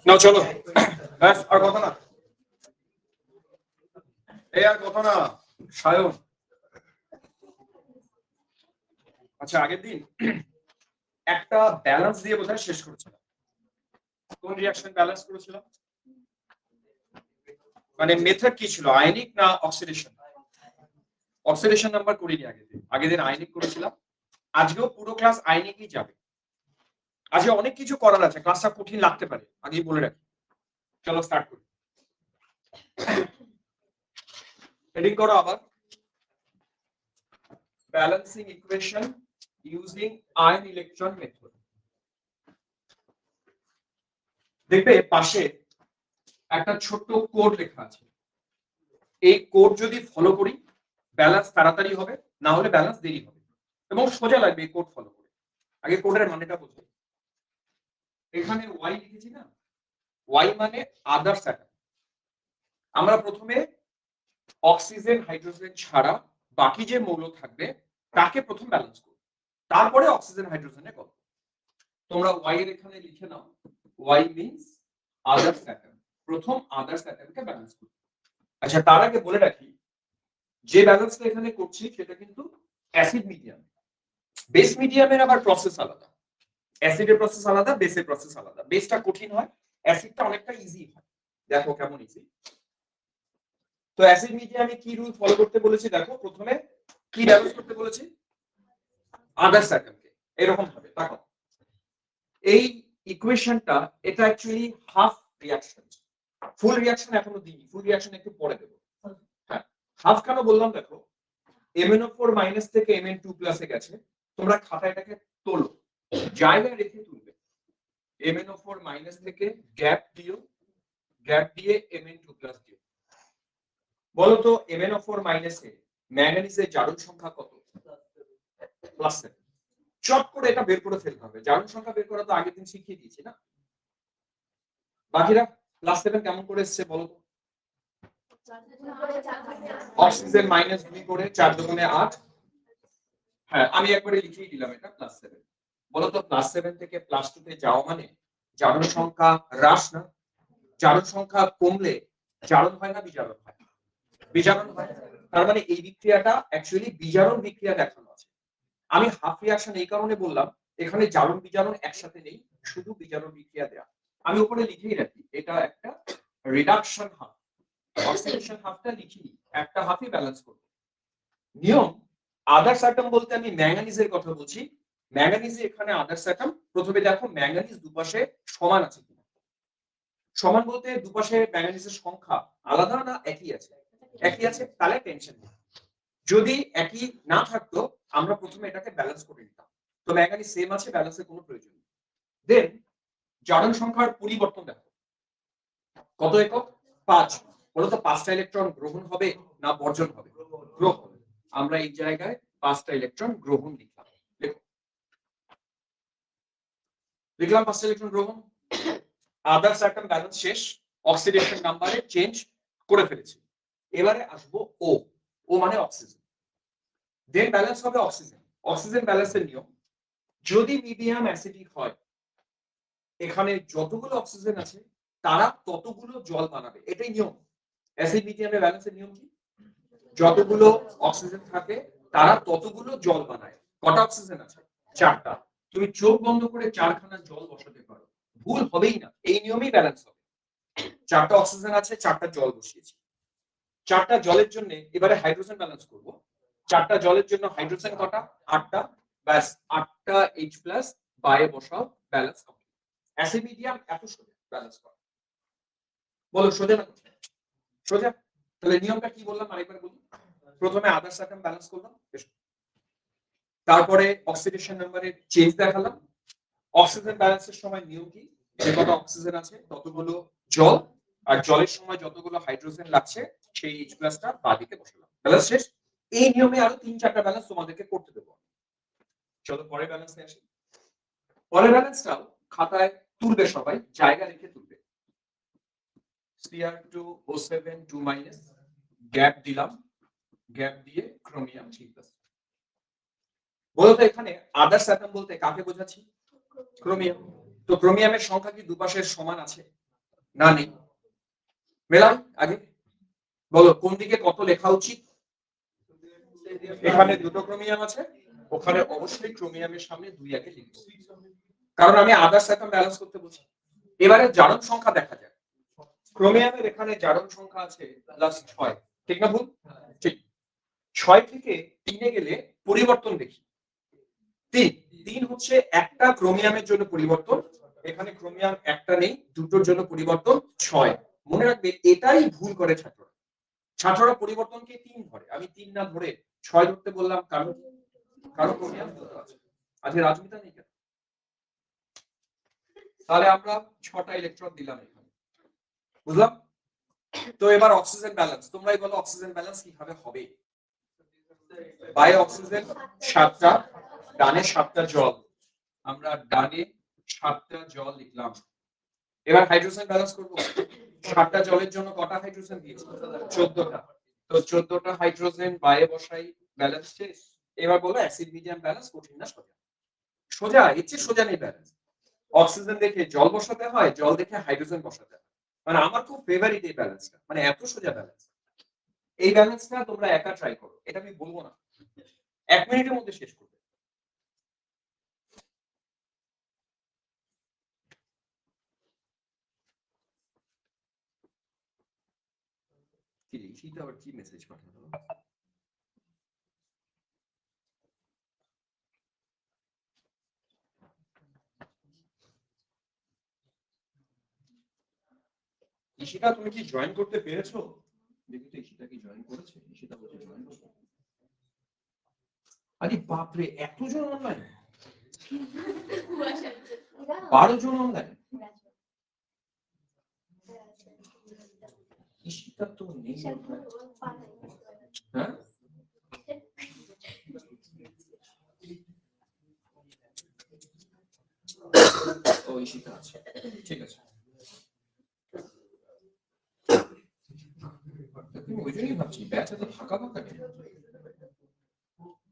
না চলো ব্যাস, আর কথা না, এই আর কথা না সায়ন। আচ্ছা, আগের দিন একটা ব্যালেন্স দিয়ে বোধহয় শেষ করেছিলাম। কোন রিঅ্যাকশন ব্যালেন্স করেছিলাম? মানে মেথড কি ছিল, আয়নিক না অক্সিডেশন? অক্সিডেশন নাম্বার করিনি আগের দিন আয়নিক করেছিলাম। আজকেও পুরো ক্লাস আয়নিকই যাবে। আজকে অনেক কিছু করার আছে, ক্লাসটা কঠিন লাগতে পারে, আগেই বলে রাখি। চলো স্টার্ট করি। হেডিং করো আবার, balancing equation using ion electron method. দেখবে পাশে একটা ছোট্ট কোড লেখা আছে। এই কোড যদি ফলো করি ব্যালেন্স তাড়াতাড়ি হবে, না হলে ব্যালেন্স দেরি হবে এবং সোজা লাগবে এই কোড ফলো করে। আগে কোডের মানেটা বুঝো। এখানে y লিখেছি না, y মানে আদার্স অ্যাটম। আমরা প্রথমে অক্সিজেন হাইড্রোজেন ছাড়া বাকি যে মৌল থাকবে তাকে প্রথম ব্যালেন্স করব, তারপরে অক্সিজেন হাইড্রোজেনে গল্প। তোমরা y এর এখানে লিখে নাও, y মিন্স আদার্স অ্যাটম। প্রথম আদার্স অ্যাটমকে ব্যালেন্স করব। আচ্ছা, তার আগে বলে রাখি যে ব্যালেন্সটা এখানে করছি সেটা কিন্তু অ্যাসিড মিডিয়াম। বেস মিডিয়ামের আবার প্রসেস আলাদা, অ্যাসিডের প্রসেস আলাদা, বেসের প্রসেস আলাদা। বেসটা কঠিন হয়, অ্যাসিডটা অনেকটা ইজি হয়। দেখো কেমন ইজি। তো অ্যাসিড মিডিয়ামে কি রুল ফলো করতে বলেছি দেখো, প্রথমে কি ব্যালেন্স করতে বলেছি? আদার্স অ্যাটমকে। এরকম ভাবে দেখো, এই ইকুয়েশনটা এটা অ্যাকচুয়ালি হাফ রিঅ্যাকশন। ফুল রিঅ্যাকশন এখনো দিইনি, ফুল রিঅ্যাকশন একটু পরে দেব। হ্যাঁ, হাফ কেন বললাম দেখো, MnO4 মাইনাস থেকে Mn2 প্লাসে গেছে। তোমরা খাতা এটাকে তোলো, জায়গায় রেখে তুলবে। MnO4 মাইনাস থেকে গ্যাপ দিও, গ্যাপ দিয়ে Mn2 প্লাস দিও। বলো তো MnO4 মাইনাসে ম্যাঙ্গানিজের জারণ সংখ্যা কত? +7। চট করে এটা বের করে ফেলতে হবে। জারণ সংখ্যা বের করা তো আগের দিন শিখিয়ে দিয়েছি না। বাকিরা +7 কেমন করে এসেছে বলো তো? অক্সিজেন -2 করে 4 দুগুণে 8। হ্যাঁ, আমি একবারে লিখিয়ে দিলাম এটা +7। বলো তো +7 থেকে +2 তে যাওয়া মানে জারণ সংখ্যা হ্রাস না? জারণ সংখ্যা কমলে জারণ হয় না বিজারণ হয়? বিজারণ হয়। তার মানে এই বিক্রিয়াটা অ্যাকচুয়ালি বিজারণ বিক্রিয়া দেখানো আছে। আমি হাফ রিঅ্যাকশন এই কারণে বললাম, এখানে জারণ বিজারণ একসাথে নেই, শুধু বিজারণ বিক্রিয়া দেয়া। আমি উপরে লিখেই রাখি এটা একটা রিডাকশন হাফ। অক্সিডেশন হাফটা লিখিনি, একটা হাফই ব্যালেন্স করব। নিয়ম, আদার্স অ্যাটম বলতে আমি ম্যাঙ্গানিজের কথা বলছি। ম্যাঙ্গানিজে এখানে আদার্স অ্যাটম। প্রথমে দেখো ম্যাঙ্গানিজ দুপাশে সমান আছে কিনা। সমান বলতে দুপাশে ম্যাঙ্গানিজের সংখ্যা আলাদা না একই আছে? একই আছে, তাহলে টেনশন নেই। যদি একই না থাকতো আমরা প্রথমে এটাকে ব্যালেন্স করে নিতাম। তো ম্যাঙ্গানিজ সেম আছে, ব্যালেন্সের কোনো প্রয়োজন নেই। দেন জারণ সংখ্যার পরিবর্তন দেখো, কত একক? 5। বলো তো 5টা ইলেকট্রন গ্রহণ হবে না বর্জন হবে? গ্রহণ। আমরা এই জায়গায় 5টা ইলেকট্রন গ্রহণ লিখলাম। লিখলাম 5টা ইলেকট্রন গ্রহণ। আদার্স অ্যাটম ব্যালেন্স শেষ, অক্সিডেশন নাম্বারে চেঞ্জ করে ফেলেছি। এবারে আসবো ও, ও মানে অক্সিজেন। দেন ব্যালেন্স হবে অক্সিজেন। অক্সিজেন ব্যালেন্সের নিয়ম, যদি মিডিয়াম অ্যাসিডিক হয় এখানে যতগুলো অক্সিজেন আছে তারা ততগুলো জল বানাবে, এটাই নিয়ম। অ্যাসিড মিডিয়ামে ব্যালেন্সের নিয়ম কি? যতগুলো অক্সিজেন থাকে তারা ততগুলো জল বানায়। কটা অক্সিজেন আছে? 4টা। তুমি চোখ বন্ধ করে 4খানা জল বসাতে পারো, ভুল হবেই না, এই নিয়মেই ব্যালেন্স হবে। 4টা অক্সিজেন আছে, 4টা জল বসিয়েছি। 4টা জলের জন্য এবারে হাইড্রোজেন ব্যালেন্স করব। 4টা জলের জন্য হাইড্রোজেন কটা? 8টা। ব্যাস 8টা H+ বায়ে বসাও, ব্যালেন্স হবে। অ্যাসিড মিডিয়াম এত সোজা ব্যালেন্স করা। বলো সোজা না? সোজা। তাহলে নিয়মটা কি বললাম আরেকবার বলি। প্রথমে আদার্স অ্যাটম ব্যালেন্স করলাম, তারপরে অক্সিডেশন নাম্বারের চেঞ্জ দেখালাম। অক্সিজেন ব্যালেন্সের সময় নিয়ম কি? যে কত অক্সিজেন আছে ততগুলো জল, আর জলের সময় যতগুলো হাইড্রোজেন লাগছে সেই H+টা বাঁদিকে বসালাম। ব্যালেন্স শেষ। এই নিয়মে আরো 3-4টা ব্যালেন্স তোমাদেরকে করতে দেবো। চলো পরের ব্যালেন্সে আসি। পরের ব্যালেন্সটাও খাতায় তুলবে, সবাই জায়গা রেখে তুলবে। Cr2O7 2 মাইনাস গ্যাপ দিলাম, গ্যাপ দিয়ে ক্রোমিয়াম 3+। বলতো এখানে আদার্স অ্যাটম বলতে কাকে বোঝাচ্ছি? ক্রোমিয়াম। তো ক্রোমিয়ামের সংখ্যা কি দুপাশের সমান আছে? না, নেই। মেলাই আগে বলো কোন দিকে কত লেখা উচিত? এখানে দুটো ক্রোমিয়াম আছে, ওখানে অবশ্যই ক্রোমিয়ামের সামনে 2 আগে লিখবো, কারণ আমি আদার্স অ্যাটম ব্যালেন্স করতে বলছি। এবারে জারণ সংখ্যা দেখা যাক। ক্রোমিয়ামের এখানে জারণ সংখ্যা আছে +6, ঠিক না ভুল? ঠিক। 6 থেকে 3 গেলে পরিবর্তন দেখি। 3 হচ্ছে একটা ক্রোমিয়ামের জন্য পরিবর্তন, এখানে ক্রোমিয়াম একটা নেই, দুটোর জন্য পরিবর্তন 6। মনে রাখবে এটাই ভুল করে ছাত্ররা। ছাত্ররা পরিবর্তনকে 3 ধরে, আমি 3 না ধরে 6 ধরতে বললাম, কারণ ক্রোমিয়াম দুটো আছে। আজকে রাজনীতি নেই কেন? তাহলে আমরা 6টা ইলেকট্রন দিলাম এখানে, বুঝলাম? তো এবার অক্সিজেন ব্যালেন্স, তোমরাই বলো অক্সিজেন ব্যালেন্স কিভাবে হবে? বাই অক্সিজেন 7টা, ডানে 7টা জল, আমরা ডানে 7টা জল লিখলাম। এবার হাইড্রোজেন ব্যালেন্স করব। 7টা জলের জন্য কটা হাইড্রোজেন দিয়েছি? 14টা। তো 14টা হাইড্রোজেন বাইরে বসাই, ব্যালেন্স শেষ। এবার বলো অ্যাসিড মিডিয়াম ব্যালেন্স কঠিন না সোজা? সোজা, এর চেয়ে সোজা নেই ব্যালেন্স। অক্সিজেন দেখে জল বসাতে হয়, জল দেখে হাইড্রোজেন বসাতে হয়। মানে আমার খুব ফেভারিট এই ব্যালেন্সটা, মানে এত সোজা ব্যালেন্স। এই ব্যালেন্সটা তোমরা একা ট্রাই করো, এটা আমি বলবো না, 1 মিনিটের মধ্যে শেষ করবে। কি লিখিটা আবার কি মেসেজ পাঠালো? ঈশিতা তুমি কি জয়েন করতে পেরেছো? দেখি তো ঈশিতা কি জয়েন করেছে। ঈশিতা বলছে জয়েন করতে। আরে বাপ রে, এতজন অনলাইন! 12 জন অনলাইন। ঈশিতা তো নেই। হ্যাঁ, ও ঈশিতা আছে, ঠিক আছে। তুমি ওই জন্যই ভাবছি ব্যাচ এত ফাঁকা ফাঁকা কেন?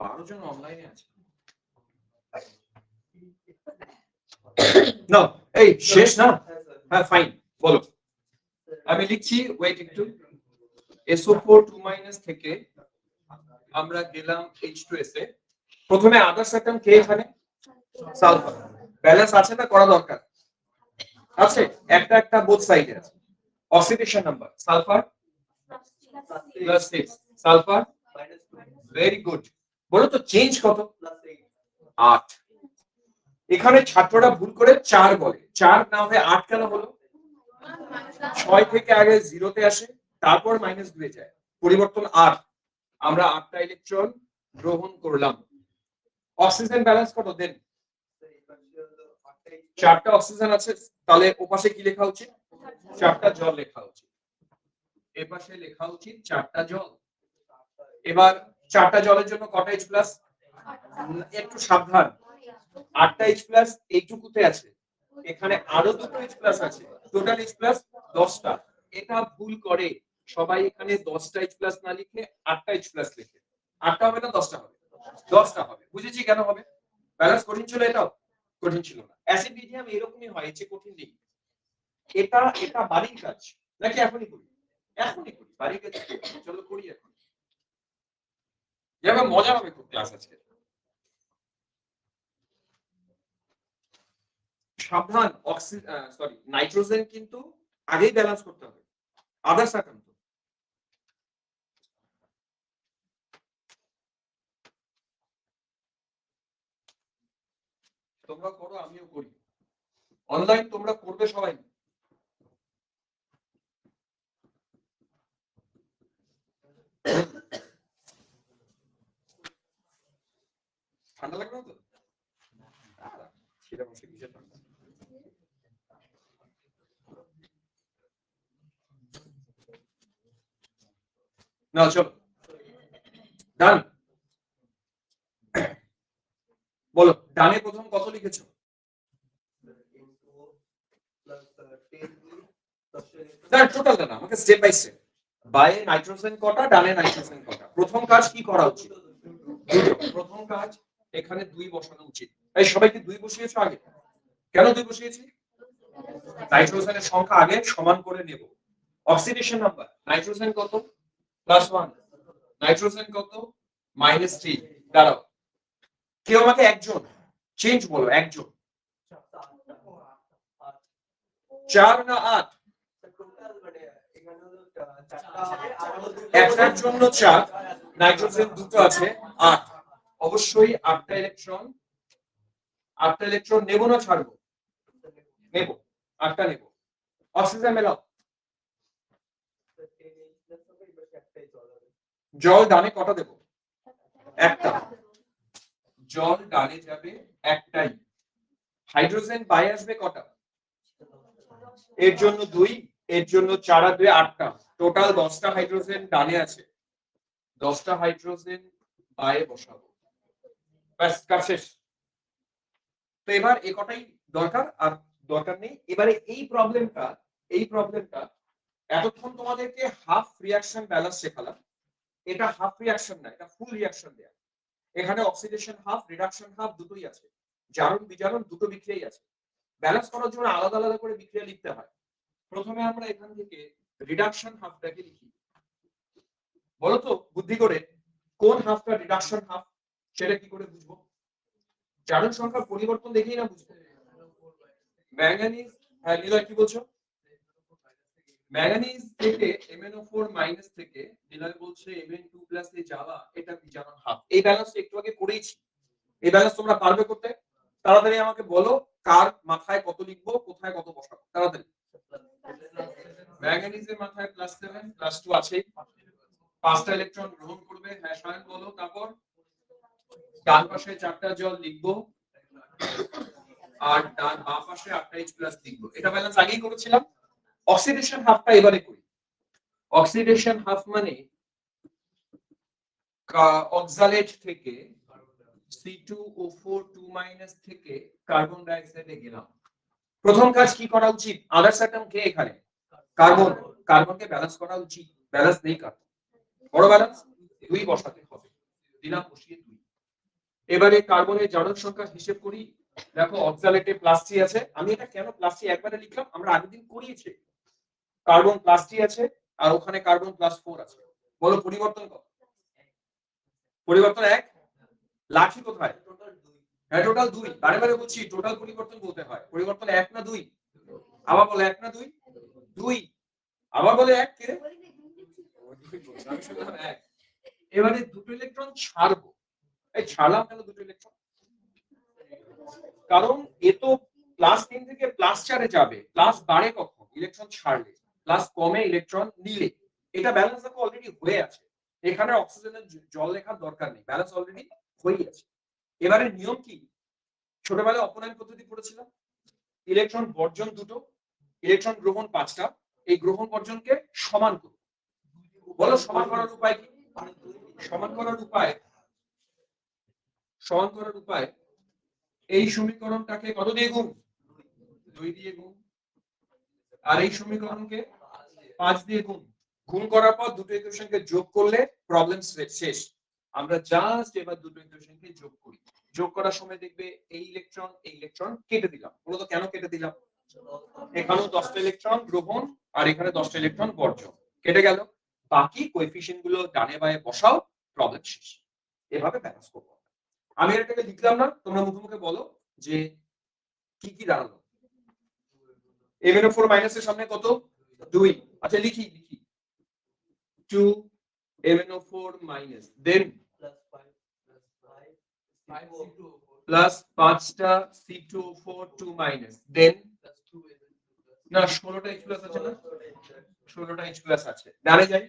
12 জন অনলাইনে আছে। না, এই শেষ না? হ্যাঁ ফাইন, বলো। আমি লিখছি, ওয়েট একটু। SO4 2- থেকে আমরা গেলাম H2S এ। প্রথমে আদার্স অ্যাটম কে এখানে? সালফার। ব্যালেন্স আছে না করা দরকার? আছে, একটা একটা বোথ সাইডে আছে। Oxidation number sulphur +6, sulphur very good. বলো তো চেঞ্জ কত? 8। এখানে ছাত্ররা ভুল করে 4 বলে, 4 না হয়ে 8 কেন হলো? 6 থেকে আগে 0 তে আসে, তারপর -2 এ যায়, পরিবর্তন 8। আমরা 8টা ইলেকট্রন গ্রহণ করলাম। অক্সিজেন ব্যালেন্স কত দেন? 4টা অক্সিজেন আছে, তাহলে ওপাশে কি লেখা উচিত? 4টা জল লেখা উচিত। এপাশে লেখা উচিত 4টা জল। এবার 4টা জলের জন্য কটা H+? একটু সাবধান, 8টা H+ এইটুকুতে আছে, এখানে আরো দুটো H+ আছে, টোটাল H+ 10টা। এটা ভুল করে সবাই, এখানে 10টা H+ না লিখে 8টা H+ লিখে। 8টা হবে না 10টা হবে? 10টা হবে। বুঝেছি কেন হবে। ব্যালেন্স কঠিন ছিল, এটাও কঠিন ছিল না। অ্যাসিড মিডিয়াম এরকমই হয়, এর চেয়ে কঠিন নেই। এটা এটা বাড়ির কাজ নাকি এখনই করি? এখনই করি, বাড়ির কাজ। চলো করি এখন, যেমন মজা হবে খুব ক্লাস আজকে। সাবধান, নাইট্রোজেন কিন্তু আগেই ব্যালেন্স করতে হবে, আদার্স অ্যাটম তো। তোমরা করো, আমিও করি। অনলাইন তোমরা করবে সবাই। ঠান্ডা লাগবে না তো? সেটা বসে কিসের ঠান্ডা? না চলো ডান। বলো ডানে প্রথম কত লিখেছো? না টোটাল না, আমাকে স্টেপ বাই স্টেপ। বায়ে নাইট্রোজেন কটা, ডানে নাইট্রোজেন কটা। প্রথম কাজ কি করা উচিত? প্রথম কাজ এখানে 2 বসানো উচিত। এই সবাইকে 2 বসিয়েছো আগে? কেন 2 বসিয়েছি? নাইট্রোজেনের সংখ্যা আগে সমান করে নেব। অক্সিডেশন নাম্বার নাইট্রোজেন কত? +1। নাইট্রোজেন কত? -3। দাঁড়াও, কেউ আমাকে একজন চেঞ্জ বলো, একজন। 4 না 8? একটার জন্য 4, নাইট্রোজেন দুটো আছে 8, অবশ্যই 8টা ইলেকট্রন। 8টা ইলেকট্রন নেব না ছাড়বো? নেব, 8টা নেব। অক্সিজেন মেলাও। জল ডানে কটা দেব? একটা। জল ডানে যাবে একটাই। হাইড্রোজেন বায়ে আসবে কটা? এর জন্য 2, এর জন্য 4 আর 2 8টা, টোটাল 10টা হাইড্রোজেন ডানে আছে। 10টা হাইড্রোজেন বায়ে বসাবো, ব্যাস কাজ শেষ। তো এবার এই কটাই দরকার, আর দরকার নেই। এবারে এই প্রবলেমটা এতক্ষণ তোমাদেরকে হাফ রিঅ্যাকশন ব্যালেন্স শেখালাম। এটা হাফ রিঅ্যাকশন না, এটা ফুল রিঅ্যাকশন দেয়া। এখানে অক্সিডেশন হাফ, রিডাকশন হাফ দুটোই আছে। জারণ বিজারণ দুটো বিক্রিয়াই আছে। ব্যালেন্স করার জন্য আলাদা আলাদা করে বিক্রিয়া লিখতে হয়। প্রথমে আমরা এখান থেকে রিডাকশন হাফটাকে লিখি। বলো তো বুদ্ধি করে কোন হাফটা রিডাকশন হাফ, সেটা কি করে বুঝবো? জারণ সংখ্যার পরিবর্তন দেখেই না বুঝবো। ম্যাঙ্গানিজ, হ্যাঁ নিলয় কি বলছো? ম্যাঙ্গানিজ থেকে MnO4 মাইনাস থেকে নিলয় বলছে Mn2 প্লাস এ যাওয়া, এটা বিজারণ হাফ। এই ব্যালেন্সটা একটু আগে করেইছি। এই ব্যালেন্স তোমরা পারবে করতে? তাড়াতাড়ি আমাকে বলো কার মাথায় কত লিখবো, কোথায় কত বসাবো, তাড়াতাড়ি। ম্যাঙ্গানিজের মাথায় +7 +2 আছে, 5টা ইলেকট্রন গ্রহণ করবে। হ্যাঁ সায়ন বলো। তারপর ডান পাশে 4টা জল লিখবো, আর ডান বাম পাশে 8টা H+ লিখবো। এটা ব্যালেন্স আগেই করেছিলাম। অক্সিডেশন হাফটা এবারে করি। অক্সিডেশন হাফ মানে অক্সালেট থেকে C2O4 2- থেকে কার্বন ডাই অক্সাইডে গেলাম। প্রথম কাজ কি করা উচিত? আদার্স অ্যাটম কে এখানে? কার্বন। কার্বনকে ব্যালেন্স করা উচিত। ব্যালেন্স নেই কার্বন। বড় ব্যালেন্স 2 বসাতে হবে। দিলাম বসিয়ে 2। এবারে কার্বনের জারণ সংখ্যা হিসেব করি। দেখো অক্সালেটে +3 আছে। আমি এটা কেন +3 একবারে লিখলাম? আমরা আগের দিন করিয়েছি। কার্বন +3 আছে আর ওখানে কার্বন +4 আছে। বলো পরিবর্তন কত? পরিবর্তন 1। লাঠি কোথায়? হ্যাঁ টোটাল 2। বারে বারে বলছি টোটাল পরিবর্তন বলতে হয়। পরিবর্তন 1 না 2? আবার বলে 1 না 2? 2। আবার বলে 1 কে? আমি শুনলাম 1। এবারে দুটো ইলেকট্রন ছাড়বো। এই ছাড়লাম কেন দুটো ইলেকট্রন? কারণ এ তো +3 থেকে +4 এ যাবে। প্লাস বাড়ে কখন? ইলেকট্রন ছাড়লে। প্লাস কমে ইলেকট্রন নিলে। এটা ব্যালেন্স দেখো অলরেডি হয়ে আছে। এখানে অক্সিজেনের জল লেখার দরকার নেই, ব্যালেন্স অলরেডি হয়ে আছে। এবারে নিয়ম কি? ছোটবেলায় অপনয়ন পদ্ধতি পড়েছিলাম। ইলেকট্রন বর্জন দুটো, ইলেকট্রন গ্রহণ 5টা। এই গ্রহণ বর্জনকে সমান করো। বলো সমান করার উপায় কি? সমান করার উপায় এই সমীকরণটাকে কত দিয়ে গুণ? 2 দিয়ে গুণ। আর এই সমীকরণকে 5 দিয়ে গুণ। গুণ করার পর দুটো ইকুয়েশনকে যোগ করলে প্রবলেম শেষ। আমরা জাস্ট এবার দুটো ইকুয়েশনকে যোগ করি। যোগ করার সময় দেখবে এই ইলেকট্রন কেটে দিলাম। বলো তো কেন কেটে দিলাম? এখানেও 10টা ইলেকট্রন গ্রহণ আর এখানে 10টা ইলেকট্রন বর্জন। কেটে গেল। বাকি কোএফিশিয়েন্ট গুলো ডানে বায়ে বসাও, প্রবলেম শেষ। এভাবে ব্যালেন্স করব। আমি এটাকে লিখলাম না, তোমরা মুখে মুখে বলো যে কি কি দাঁড়ালো। MnO4 মাইনাসের সামনে কত? 2। আচ্ছা লিখি 2 MnO4 মাইনাস, দেন প্লাস 5টা C2O4 2- দেন না 16টা H+ আছে না? 16টা H+ আছে। ডানে যাই।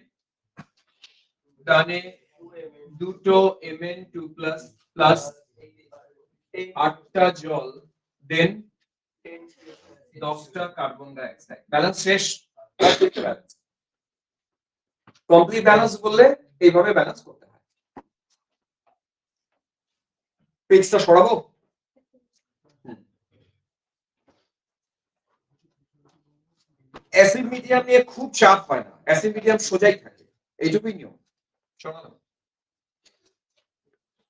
ডানে দুটো Mn2 প্লাস 8টা জল, দেন 10টা কার্বন ডাই অক্সাইড। ব্যালেন্স শেষ। কমপ্লিট ব্যালেন্স বললে এইভাবে ব্যালেন্স করতে হয়। পেজটা সরাবো। অ্যাসিড মিডিয়াম নিয়ে খুব চাপ হয় না, অ্যাসিড মিডিয়াম সোজাই থাকে, এইটুকুই নিয়ম। শোনালাম।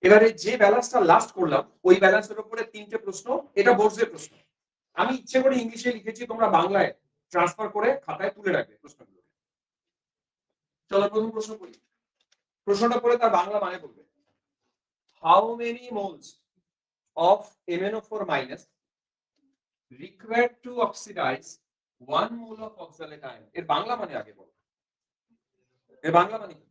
এবারে যে ব্যালেন্সটা লাস্ট করলাম ওই ব্যালেন্সের উপরে 3টে প্রশ্ন, এটা বোর্ডের প্রশ্ন। আমি ইচ্ছে করে ইংলিশে লিখেছি, তোমরা বাংলায় ট্রান্সফার করে খাতায় তুলে রাখবে প্রশ্নগুলো। চলো প্রথম প্রশ্ন করি। প্রশ্নটা পড়ে তার বাংলা মানে বলবে। How many moles of MnO4 minus required to oxidize 1 mole of oxalate ion? এর বাংলা মানে আগে বলো। এর বাংলা মানে কি?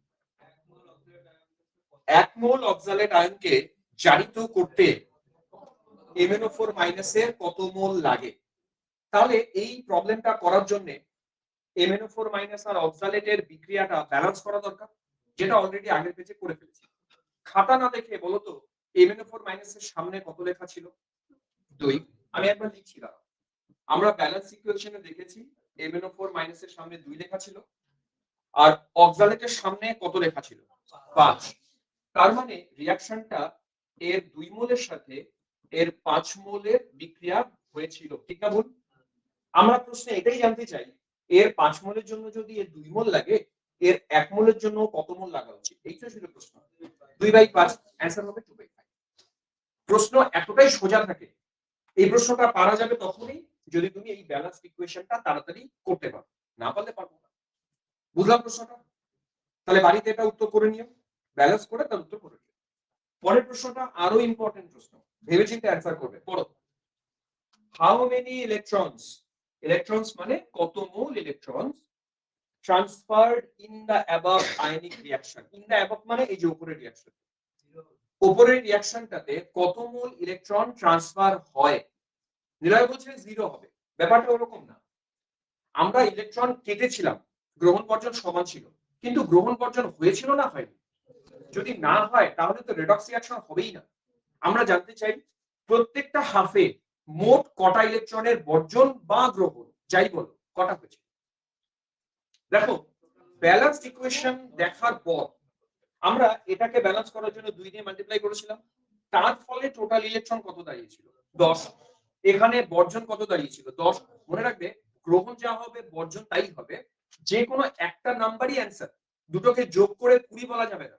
1 মোল অক্সালেট আয়নকে জারিত করতে MnO4 মাইনাস এর কত মোল লাগে? তাহলে এই প্রবলেমটা করার জন্য MnO4 মাইনাস আর অক্সালেটের বিক্রিয়াটা ব্যালেন্স করা দরকার, যেটা অলরেডি আগের পেজে করে ফেলেছি। খাতা না দেখে বলো তো MnO4 মাইনাস এর সামনে কত লেখা ছিল? 2। আমি একবার লিখছি দাঁড়াও। আমরা ব্যালেন্স ইকুয়েশনে দেখেছি MnO4 মাইনাস এর সামনে 2 লেখা ছিল আর অক্সালেটের সামনে কত লেখা ছিল? 5। তার মানে রিঅ্যাকশনটা এর 2 মোলের সাথে এর 5 মোলের বিক্রিয়া হয়েছিল, ঠিক না ভুল? আমরা প্রশ্নে এটাই জানতে চাই এর 5 মোলের জন্য যদি এর 2 মোল লাগে, এর 1 মোলের জন্য কত মোল লাগা উচিত? এইটা ছিল প্রশ্ন। 2/5 অ্যানসার হবে 2/5। প্রশ্ন এতটাই সোজা থাকে। এই প্রশ্নটা পারা যাবে তখনই যদি তুমি এই ব্যালেন্স ইকুয়েশনটা তাড়াতাড়ি করতে পারো, না পারলে পারবো না। বুঝলাম প্রশ্নটা? তাহলে বাড়িতে এটা উত্তর করে নিও, ব্যালেন্স করে তার উত্তর করে নিও। পরের প্রশ্নটা আরো ইম্পর্টেন্ট প্রশ্ন, ভেবেচিন্তে অ্যানসার করবে। পড়ো। হাউ মেনি ইলেকট্রনস, ইলেকট্রনস মানে কত mole electrons transferred in the above ionic reaction. In the above মানে এই যে উপরের রিঅ্যাকশন, উপরের রিঅ্যাকশনটাতে কত মোল ইলেকট্রন ট্রান্সফার হয়? নিলয় বলছে 0 হবে। ব্যাপারটা ওরকম না। আমরা ইলেকট্রন কেটেছিলাম, গ্রহণ বর্জন সমান ছিল, কিন্তু গ্রহণ বর্জন হয়েছিল না হয়নি? যদি না হয় তাহলে তো রেডক্স রিঅ্যাকশন হবেই না। আমরা জানতে চাই প্রত্যেকটা হাফে মোট কটা ইলেকট্রনের বর্জন বা গ্রহণ যাই বলো কটা হয়েছে। দেখো ব্যালেন্স ইকুয়েশন দেখার পর আমরা এটাকে ব্যালেন্স করার জন্য 2 দিয়ে মাল্টিপ্লাই করেছিলাম, তার ফলে টোটাল ইলেকট্রন কত দাঁড়িয়েছিল? 10। এখানে বর্জন কত দাঁড়িয়েছিল? 10। মনে রাখবে গ্রহণ যা হবে বর্জন তাই হবে, যে কোনো একটা নাম্বারই অ্যানসার, দুটোকে যোগ করে 20 বলা যাবে না।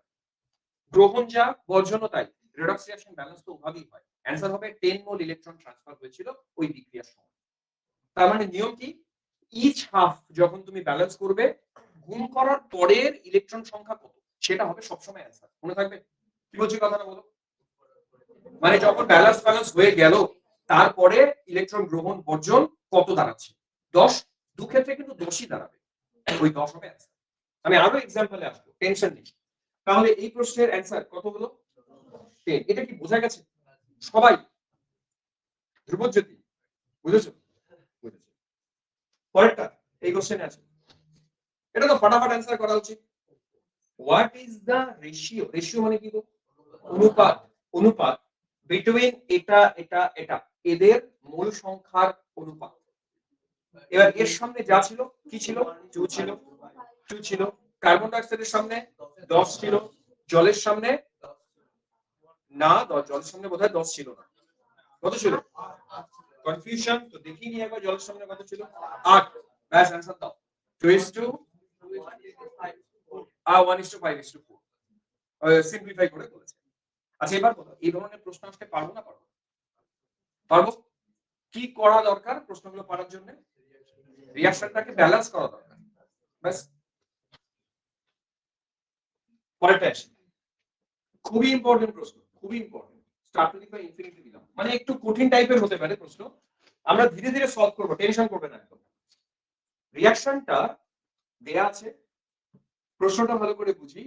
গ্রহণ যা বর্জনও তাই, রেডক্স রিঅ্যাকশন ব্যালেন্স তো ওভাবেই হয়। অ্যানসার হবে 10 মোল ইলেকট্রন ট্রান্সফার হয়েছিল ওই বিক্রিয়ার সময়। তার মানে নিয়ম কি? ইচ হাফ যখন তুমি ব্যালেন্স করবে গুণ করার পরের ইলেকট্রন সংখ্যা কত সেটা হবে সবসময় অ্যানসার। মনে থাকবে? কি বলছি কথাটা বলো। মানে যখন ব্যালেন্স হয়ে গেল তারপরে ইলেকট্রন গ্রহণ বর্জন কত দাঁড়াচ্ছে? 10। দু ক্ষেত্রে কিন্তু 10ই দাঁড়াবে, ওই 10 হবে অ্যানসার। আমি আরো এক্সাম্পলে আসবো, টেনশন নেই। তাহলে এই প্রশ্নের অ্যানসার কত হলো? 10। এটা কি বোঝা গেছে সবাই? ধ্রুবজ্যোতি বুঝেছো? বুঝেছো। পরেরটা এই কোশ্চেনে আছে, এটা তো ফটাফট অ্যানসার করা উচিত। What is the ratio? Ratio মানে কি গো? অনুপাত। অনুপাত বিটুইন এটা এটা এটা এদের মূল সংখ্যার অনুপাত। এবার এর সামনে যা ছিল কি ছিল? 2 ছিল, 2 ছিল। কার্বন ডাই অক্সাইডের সামনে 10 ছিল, জলের সামনে না, জলের সামনে বোধহয় 10 ছিল না। কত ছিল? কনফিউশন তো দেখিনি একবার, জলের সামনে কত ছিল? 8। ব্যাস অ্যানসার দাও। 2:1:5:4 সিম্পলিফাই করে বলেছে। আচ্ছা এবার বলো এই ধরনের প্রশ্ন আসতে পারবো না পারবো? পারবো। কি করা দরকার প্রশ্নগুলো পারার জন্য? রিঅ্যাকশনটাকে ব্যালেন্স করা দরকার, ব্যাস। পরেরটা আসি, খুবই ইম্পর্টেন্ট প্রশ্ন, খুবই important. Star to the power infinity দিলাম, মানে একটু কঠিন টাইপের হতে পারে প্রশ্ন, আমরা ধীরে ধীরে সলভ করব, টেনশন করবে না একদম। রিঅ্যাকশনটা দেয়া আছে, প্রশ্নটা ভালো করে বুঝি।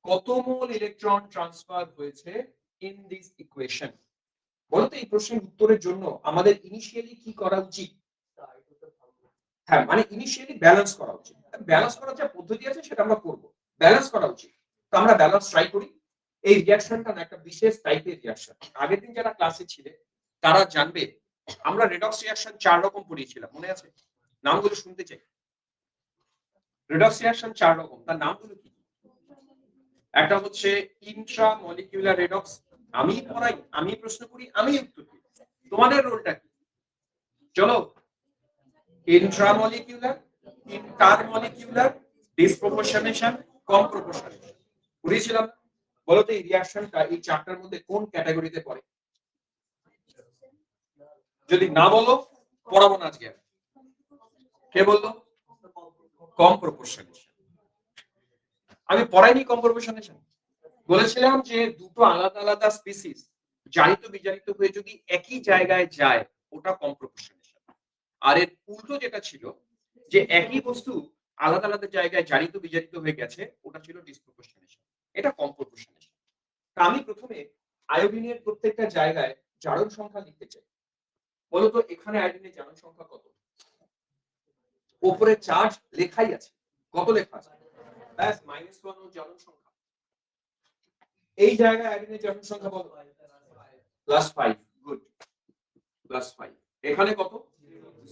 কত মোল ইলেকট্রন ট্রান্সফার হয়েছে ইন দিস ইকুয়েশন? বলতো এই প্রশ্নের উত্তরের জন্য আমাদের ইনিশিয়ালি কি করা উচিত? হ্যাঁ মানে ইনিশিয়ালি ব্যালেন্স করা উচিত। ব্যালেন্স করার যে পদ্ধতি আছে সেটা আমরা করব, ব্যালেন্স করা উচিত। তো আমরা ব্যালেন্স ট্রাই করি। এই রিঅ্যাকশনটা না একটা বিশেষ টাইপের রিঅ্যাকশন। আগের দিন যারা ক্লাসে ছিলে তারা জানবে আমরা রেডক্স রিঅ্যাকশন 4 রকম পড়িয়েছিলাম, মনে আছে? নামগুলো শুনতে চাই। রেডক্স রিঅ্যাকশন 4 রকম, তার নামগুলো কি? একটা হচ্ছে ইন্ট্রা মলিকিউলার রেডক্স, আমি পড়াই, আমি প্রশ্ন করি, আমি উত্তর দিই। তোমাদের রোলটা কি? চলো ইন্ট্রা মলিকিউলার, ইন্টারমলিকিউলার, ডিসপ্রপোর্শনেশন, কমপ্রপোর্শনেশন। বুঝেছিলাম? বলো তো এই রিঅ্যাকশনটা এই চারটার মধ্যে কোন ক্যাটাগরিতে পড়ে? যদি না বলো পড়াবো না আজকে। কে বললো? কমপ্রপোর্শনেশন। আমি পড়াইনি কমপ্রপোর্শনেশন। বলেছিলাম যে দুটো আলাদা আলাদা স্পিসিস জারিত বিজারিত হয়ে যদি একই জায়গায় যায় ওটা কমপ্রপোর্শনেশন। আর এর উল্টো যেটা ছিল যে একই বস্তু আলাদা আলাদা জায়গায় জারিত বিজারিত হয়ে গেছে ওটা ছিল ডিসপ্রপোর্শনেশন। এটা কমপ্রপোর্শনেশন। তা আমি প্রথমে আয়োডিনের প্রত্যেকটা জায়গায় জারণ সংখ্যা লিখতে চাই। বলতো এখানে আয়োডিনের জারণ সংখ্যা কত? উপরে চার্জ লেখাই আছে। কত লেখা আছে? ব্যাস -1 ও জারণ সংখ্যা। এই জায়গায় আয়োডিনের জারণ সংখ্যা কত? +5। গুড। +5। এখানে কত?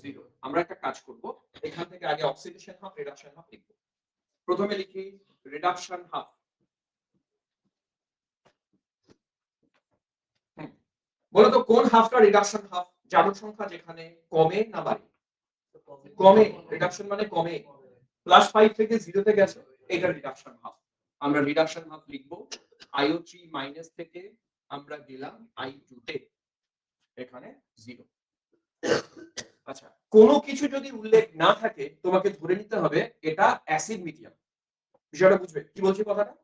0। আমরা একটা কাজ করব, এখান থেকে আগে অক্সিডেশন হাফ রিডাকশন হাফ লিখব। প্রথমে লিখি রিডাকশন হাফ। বলো তো কোন হাফটা রিডাকশন হাফ? জারণ সংখ্যা যেখানে কমে না বাড়ে? কমে। রিডাকশন মানে কমে। +5 থেকে 0 তে গেছে, এটা রিডাকশন হাফ। আমরা রিডাকশন হাফ লিখব। IO3 মাইনাস থেকে আমরা গেলাম I2 তে, এখানে 0। আচ্ছা, কোনো কিছু যদি উল্লেখ না থাকে তোমাকে ধরে নিতে হবে এটা অ্যাসিড মিডিয়াম। বিষয়টা বুঝবে কি বলছি কথাটা?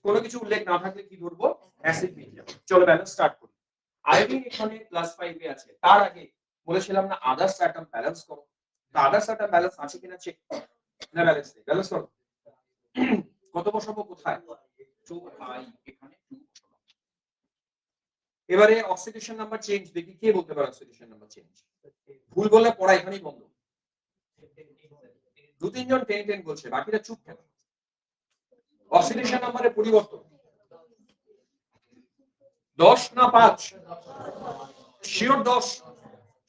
কোনো কিছু উল্লেখ না থাকলে কি ধরবো? Acid medium. চলো ব্যালেন্স স্টার্ট করি। আয়োডিন এখানে +5 এ আছে। তার আগে বলেছিলাম না আদার্স অ্যাটম ব্যালেন্স করো। তো আদার্স অ্যাটম ব্যালেন্স আছে কিনা চেক না, ব্যালেন্স নেই। ব্যালেন্স করো। কত বসাবো কোথায়? 2i, এখানে 2 বসাবো। এবারে অক্সিডেশন নাম্বার চেঞ্জ দেখি কে বলতে পারে অক্সিডেশন নাম্বার চেঞ্জ। ভুল বললে পড়া এখানেই বন্ধ। দু তিনজন 10 10 বলছে, বাকিরা চুপ কেন? অক্সিডেশন নাম্বারের পরিবর্তন 10 না 5? শিওর 10?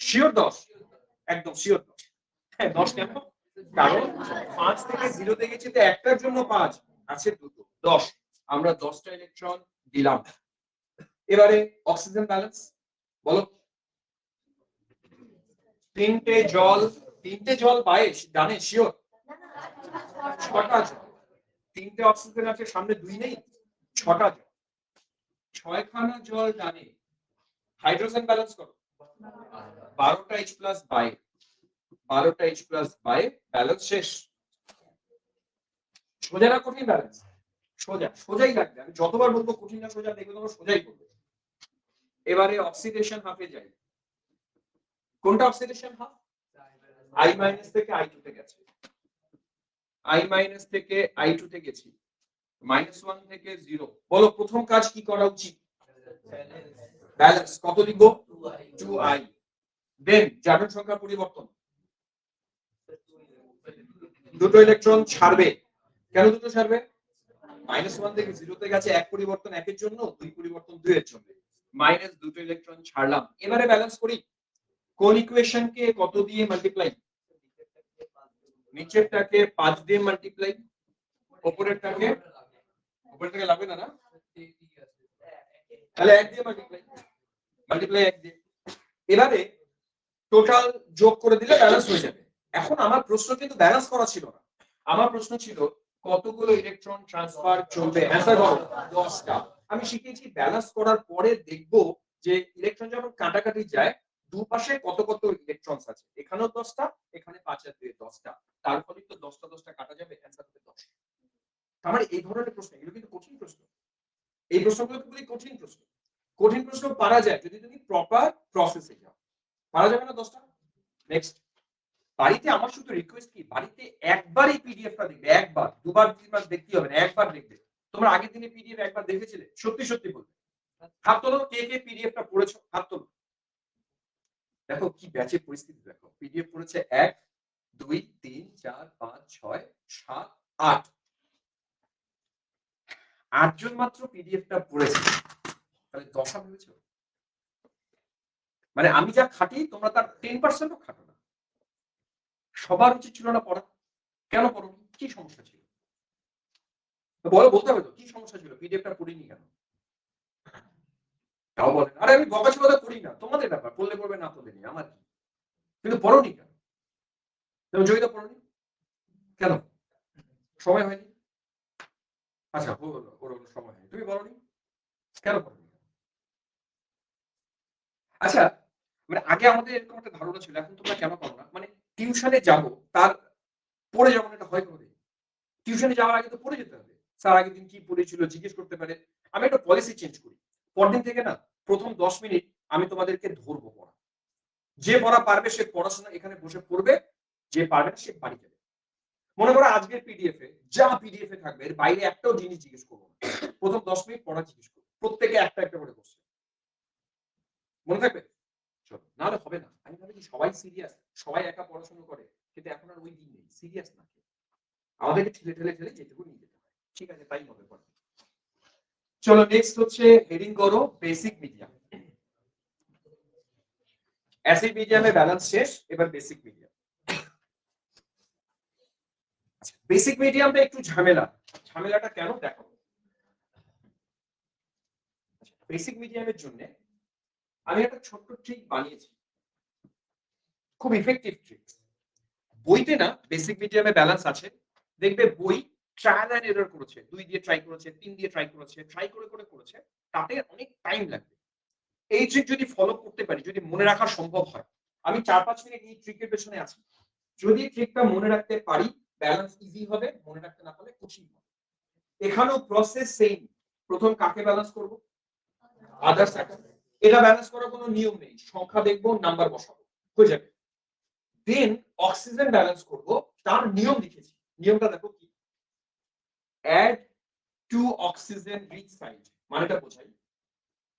শিওর 10? একদম শিওর 10। হ্যাঁ 10 কেন? কারণ 5 থেকে 0 তে গেছি তো একটার জন্য 5 আছে দুটো 10। আমরা 10টা ইলেকট্রন দিলাম। এবারে অক্সিজেন ব্যালেন্স বলো। তিনটে জল বাইরে জানে শিওর? 6টা জল। তিনটে অক্সিজেন আছে, সামনে 2 নেই, 6টা জল। 6খানা জল জানে। হাইড্রোজেন ব্যালেন্স করো। 12টা H+ বাইরে, 12টা H+ বাইরে, ব্যালেন্স শেষ। সোজা না কঠিন ব্যালেন্স? সোজা। সোজাই লাগবে। আমি যতবার বলবো কঠিন না সোজা দেখবে তোমরা সোজাই করবে। এবারে অক্সিডেশন হাফে যাই। কোনটা অক্সিডেশন হাফ? I- থেকে I2 তে গেছে। I- থেকে I2 তে গেছি। -1 থেকে 0। বলো প্রথম কাজ কি করা উচিত? ব্যালেন্স। কত লিখবো? 2i। দেন জারণ সংখ্যা পরিবর্তন। দুটো ইলেকট্রন ছাড়বে। কেন দুটো ছাড়বে? -1 থেকে 0 তে গেছে, এক পরিবর্তন একের জন্য, দুই পরিবর্তন দুইয়ের জন্য। মাইনাস দুটো ইলেকট্রন ছাড়লাম। এবারে ব্যালেন্স করি। কোন ইকুয়েশনকে কত দিয়ে মাল্টিপ্লাই? নিচেরটাকে 5 দিয়ে মাল্টিপ্লাই, উপরেরটাকে লাগবে না না? তাহলে 1 দিয়ে মাল্টিপ্লাই 1 দিয়ে। এবারে টোটাল যোগ করে দিলে ব্যালেন্স হয়ে যাবে। এখন আমার প্রশ্ন কিন্তু ব্যালেন্স করা ছিল না। আমার প্রশ্ন ছিল কতগুলো ইলেকট্রন ট্রান্সফার চলবে? অ্যানসার করো 10টা। আমি শিখেছি ব্যালেন্স করার পরে দেখব যে ইলেকট্রন যখন কাটাকাটি যায় দুপাশে কত কত ইলেকট্রনস আছে। এখানেও 10টা, এখানে 5 আর 2 10টা। তার ফলে তো 10টা 10টা কাটা যাবে, অ্যানসার হবে 10। আমার এই ধরনের প্রশ্ন, এগুলো কিন্তু কঠিন প্রশ্ন। এই প্রশ্নগুলো খুবই কঠিন প্রশ্ন। কঠিন প্রশ্ন পারা যায় যদি তুমি প্রপার প্রসেসে যাও। পারা যাবে না 10টা? নেক্সট। বাড়িতে আমার শুধু রিকোয়েস্ট কি, বাড়িতে একবার এই পিডিএফটা দেখবে। একবার, দুবার তিনবার দেখতে হবে না, একবার দেখবে। তোমরা আগের দিনে পিডিএফ একবার দেখেছিলে? সত্যি সত্যি বলবে। হাত তোলো কে কে পিডিএফটা পড়েছো, হাত তোলো। দেখো কি ব্যাচের পরিস্থিতি দেখো। পিডিএফ পড়েছে 1 2 3 4 5 6 7 8। 8 জন মাত্র পিডিএফটা পড়েছে। তাহলে দশা ভেবেছো? মানে আমি যা খাটি তোমরা তার 10%ও খাটো না। সবার উচিত ছিল না পড়া? কেন পড়ো? কি সমস্যা ছিল? বলতে হবে তো কি সমস্যা ছিল, পিডিএফটা পড়িনি কেন? তাও বলেন আরে আমি বকাঝকা করি না, তোমাদের ব্যাপার, পড়লে পড়বে না পড়লে নেই আমার কি। কিন্তু পড়োনি কেন? তুমি জয়িতা পড়োনি? কেন সময় হয়নি? আচ্ছা ওর সময় হয়নি, তুমি বলনি কেন বলনি? আচ্ছা, মানে আগে আমাদের এরকম একটা ধারণা ছিল, এখন তোমরা কেন করো না? মানে টিউশনে যাবো, তার পরে যখন এটা হয় কোনদিন, টিউশনে যাওয়ার আগে তো পড়ে যেতে হবে। স্যার আগের দিন কি পড়েছিল জিজ্ঞেস করতে পারে। আমি একটা পলিসি চেঞ্জ করি। পরদিন থেকে না, প্রথম ১০ মিনিট আমি তোমাদেরকে ধরবো পড়া। যে পড়া পারবে সে পড়াশোনা এখানে বসে পড়বে, যে পারবে না সে বাড়ি যাবে। মনে করো আজকের পিডিএফ এ যা পিডিএফ এ থাকবে এর বাইরে একটাও জিনিস জিজ্ঞেস করবো না। প্রথম ১০ মিনিট পড়া জিজ্ঞেস করবো। প্রত্যেকে একটা, একটা করে কোশ্চেন। মনে থাকবে? চলো, নাহলে হবে না। আমি ভাবি যে সবাই সিরিয়াস, সবাই একা পড়াশোনা করে। কিন্তু এখন আর ওই দিন নেই। সিরিয়াস না কেউ। আমাদেরকে ঠেলে যেটুকু নিয়ে যেতে হয়। ঠিক আছে, তাই হবে পরে। চলো নেক্সট হচ্ছে হেডিং করো বেসিক মিডিয়াম। অ্যাসিড মিডিয়ামে ব্যালেন্স শেষ, এবার বেসিক মিডিয়াম। বেসিক মিডিয়ামটা একটু ঝামেলা। ঝামেলাটা কেন দেখো। বেসিক মিডিয়ামের জন্য আমি একটা ছোট্ট ট্রিক বানিয়েছি, খুব ইফেক্টিভ ট্রিক। বইতে না বেসিক মিডিয়ামে ব্যালেন্স আছে, দেখবে বই ট্রায়াল এন্ড এরর করেছে, 2 দিয়ে ট্রাই করেছে, 3 দিয়ে ট্রাই করেছে, ট্রাই করে করে করেছে, তাতে অনেক টাইম লাগবে। এই ট্রিক যদি ফলো করতে পারি, যদি মনে রাখা সম্ভব হয়, আমি ৪-৫ মিনিট এই ট্রিকের পেছনে আছি। যদি ট্রিকটা মনে রাখতে পারি, ব্যালেন্স ইজি হবে, মনে রাখতে না পারলে কঠিন হবে। এখানেও প্রসেস সেম। প্রথম কাকে ব্যালেন্স করব? আদার্স একটা। এটা ব্যালেন্স করার কোনো নিয়ম নেই, সংখ্যা দেখবো, নাম্বার বসাবো, হয়ে যাবে। দেন অক্সিজেন ব্যালেন্স করব, তার নিয়ম লিখেছি। নিয়মটা দেখো কি, add to oxygen rich side, মানেটা বোঝাই।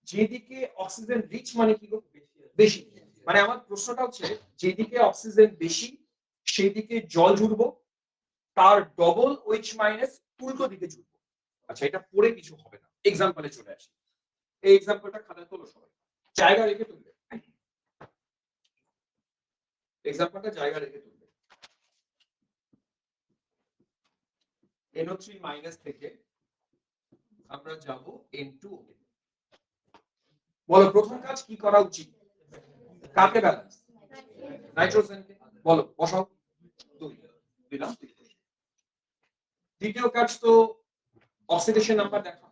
যেদিকে অক্সিজেন রিচ মানে কি গো? বেশি। মানে আমার প্রশ্নটা হচ্ছে, যেদিকে অক্সিজেন বেশি সেই দিকে জল জুড়বো, তার ডবল ওইচ মাইনাস উল্টো দিকে জুড়বো। আচ্ছা, এটা পড়ে কিছু হবে না, এক্সাম্পলে চলে আসি। এই এক্সাম্পলটা খাতায় তোলো সবাই, জায়গা রেখে তুলবে। এক্সাম্পলটা জায়গা রেখে তুলবে। NO3 মাইনাস থেকে আমরা যাব N2। বলো প্রথম কাজ কি করা উচিত? কাকে ব্যালেন্স? নাইট্রোজেনকে। বলো বসাও। 2 দিলাম। দ্বিতীয় কাজ তো অক্সিডেশন নাম্বার দেখা।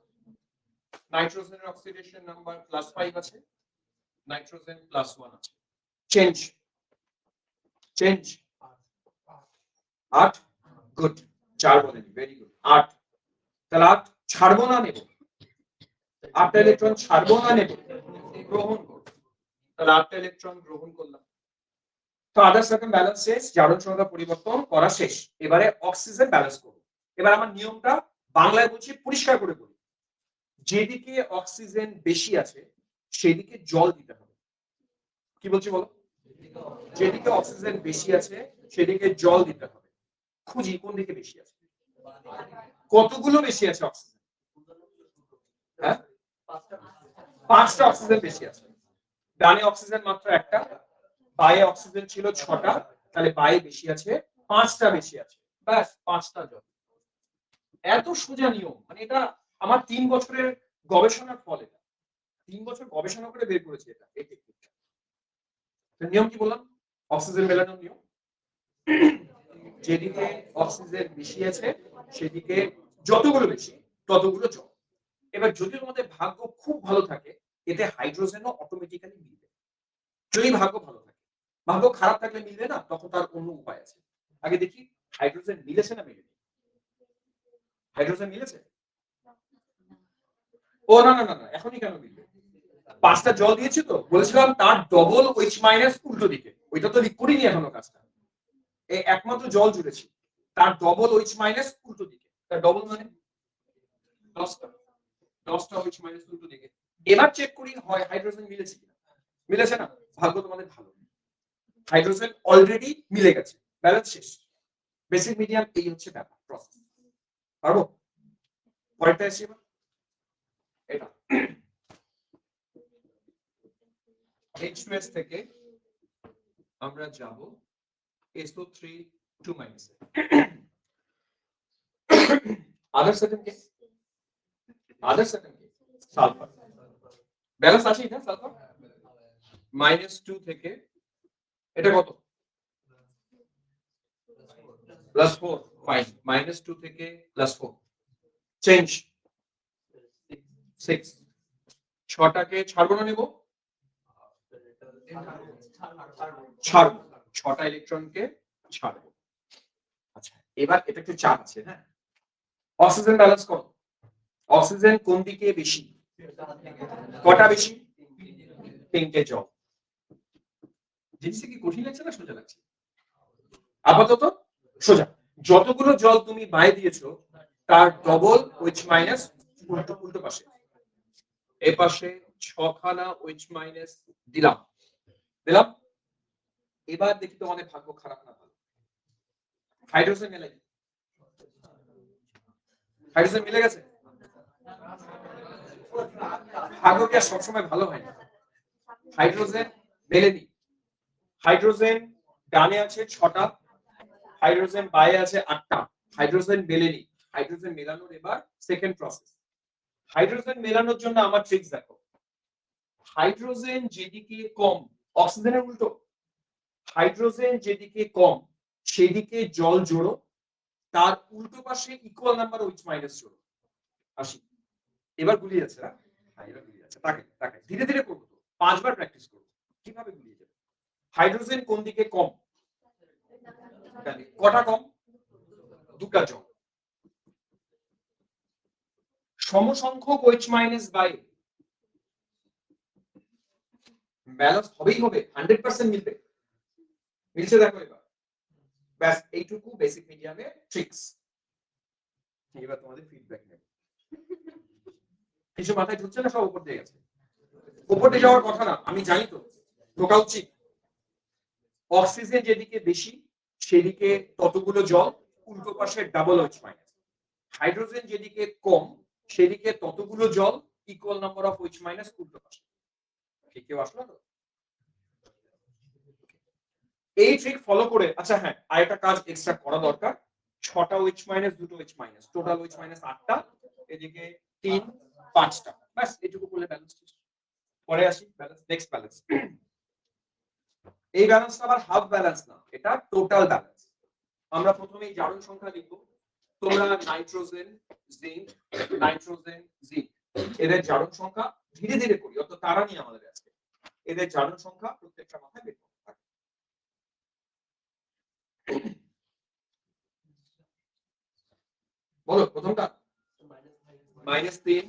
নাইট্রোজেনের অক্সিডেশন নাম্বার +5 আছে, নাইট্রোজেন +1 আছে। Change change 8। গুড, 4 বলেনি, ভেরি গুড। 8, তাহলে 8 ছাড়বো না নেব? 8টা ইলেকট্রন ছাড়বো না নেব? গ্রহণ করব। তাহলে 8টা ইলেকট্রন গ্রহণ করলাম। তো আদার সার্কেল ব্যালেন্স শেষ, জারণ সংখ্যা পরিবর্তন করা শেষ। এবারে অক্সিজেন ব্যালেন্স করব। এবার আমার নিয়মটা বাংলায় বলছি, পরিষ্কার করে বলি। যেদিকে অক্সিজেন বেশি আছে সেদিকে জল দিতে হবে। কি বলছি বলো? যেদিকে অক্সিজেন বেশি আছে সেদিকে জল দিতে হবে। খুঁজি কোন দিকে বেশি আছে। কতগুলো বেশি আছে অক্সিজেন? হ্যাঁ, 5টা অক্সিজেন বেশি আছে। ডানে অক্সিজেন মাত্র একটা, বায়ে অক্সিজেন ছিল 6টা, তাহলে বায়ে বেশি আছে 5টা বেশি আছে। ব্যাস 5টা জল। এত সোজা নিয়ম, মানে এটা আমার 3 বছরের গবেষণার ফল। এটা 3 বছর গবেষণা করে বের করেছে এটা, এই টেকনিকটা। নিয়ম কি বললাম? অক্সিজেন মেলানোর নিয়ম। যেদিকে অক্সিজেন বেশি আছে সেদিকে যতগুলো বেশি ততগুলো জল। এবার যদি তোমাদের ভাগ্য খুব ভালো থাকে, এতে হাইড্রোজেনও অটোমেটিক্যালি মিলবে, যদি ভাগ্য ভালো থাকে। ভাগ্য খারাপ থাকলে মিলবে না, তখন তার অন্য উপায় আছে। আগে দেখি হাইড্রোজেন মিলেছে না মিলেনি। হাইড্রোজেন মিলেছে? ও না না না না, এখনই কেন মিলবে? 5টা জল দিয়েছি তো, বলেছিলাম তার ডবল ওইচ মাইনাস উল্টো দিকে। ওইটা তো করিনি এখনো কাজটা। এই একমাত্র জল জুড়েছি, তার ডবল ওইচ মাইনাস উল্টো দিকে। তার ডবল মানে 10টা। 10টা ওইচ মাইনাস উল্টো দিকে। এবার চেক করি হয় হাইড্রোজেন মিলেছে কিনা। মিলেছে না, ভাগ্য তোমাদের ভালো। হাইড্রোজেন অলরেডি মিলে গেছে, ব্যালেন্স শেষ। বেসিক মিডিয়াম এই হচ্ছে ব্যাপার, প্রসেস। পারবো? পরেরটা আসি এবার। এটা H2S থেকে আমরা যাব SO3 2 মাইনাস। আদার সেকেন্ড কে? আদার সেকেন্ড কে সালফার। ব্যালেন্স আছে না সালফার? -2 থেকে এটা কত? +4। ফাইন -2 থেকে +4 চেঞ্জ 6 6টাকে ছাড়বো না নেব ছাড়বো 6টা ইলেকট্রনকে ছাড়বো আচ্ছা এবার এটা একটু চাপ আছে হ্যাঁ অক্সিজেন ব্যালেন্স করো অক্সিজেন কোন দিকে বেশি কটা বেশি 3টে জল জিনিসটা কি কঠিন লাগছে না সোজা লাগছে আপাতত সোজা যতগুলো জল তুমি বাইরে দিয়েছো তার ডবল ওইচ মাইনাস উল্টো পাশে এই পাশে 6খানা ওইচ মাইনাস দিলাম এবার দেখি তোমাদের ভাগ্য খারাপ না ভালো হাইড্রোজেন মেলাই হাইড্রোজেন মিলে গেছে ভাগ্য কি আর সবসময় ভালো হয় না হাইড্রোজেন মেলেনি হাইড্রোজেন ডানে আছে 6টা হাইড্রোজেন বাইরে আছে 8টা হাইড্রোজেন মেলেনি হাইড্রোজেন মেলানোর এবার সেকেন্ড প্রসেস হাইড্রোজেন মেলানোর জন্য আমার ট্রিক্স দেখো হাইড্রোজেন যেদিকে কম অক্সিজেনের উল্টো হাইড্রোজেন যেদিকে কম সেদিকে জল জোড়ো তার উল্টো পাশে ইকুয়াল নাম্বার ওইচ মাইনাস জোড়ো আসি এবার গুলিয়ে যাচ্ছে হ্যাঁ এবার গুলিয়ে যাচ্ছে তাকে ধীরে ধীরে করবো তো 5বার প্র্যাকটিস করবো কিভাবে গুলিয়ে যাবে হাইড্রোজেন কোন দিকে কম কটা কম দুটা জল সমসংখ্যক ওইচ মাইনাস বাই ব্যালেন্স হবেই হবে 100% মিলবে মিলছে দেখো এবার ব্যাস এইটুকু বেসিক মিডিয়ামে ট্রিক্স এবার তোমাদের ফিডব্যাক নেব কিছু মাথায় ঢুকছে না সব উপর দিয়ে গেছে উপর দিয়ে যাওয়ার কথা না আমি জানি তো ঢোকা উচিত অক্সিজেন যেদিকে বেশি সেদিকে ততগুলো জল উল্টো পাশে ডাবল ওইচ মাইনাস হাইড্রোজেন যেদিকে কম সেদিকে ততগুলো জল equal number of O H minus উল্টো পাশে কেউ আসলো তো এই ট্রিক ফলো করে আচ্ছা হ্যাঁ আরেকটা কাজ এক্সট্রা করা দরকার 6টা ওইচ মাইনাস 2টো OH minus total OH minus 8টা এদিকে 3 5টা বাস এটুকু করলে ব্যালেন্স পরে আসি ব্যালেন্স নেক্সট ব্যালেন্স এই ব্যালেন্সটা আবার হাফ ব্যালেন্স না এটা টোটাল ব্যালেন্স আমরা প্রথমেই জারণ সংখ্যা লিখব তোমরা নাইট্রোজেন জিঙ্ক এদের জারণ সংখ্যা ধীরে ধীরে করি অত তাড়া নেই আমাদের আজকে এদের জারণ সংখ্যা প্রত্যেকটা মাথায় বের করতে থাকে বলো প্রথমটা -3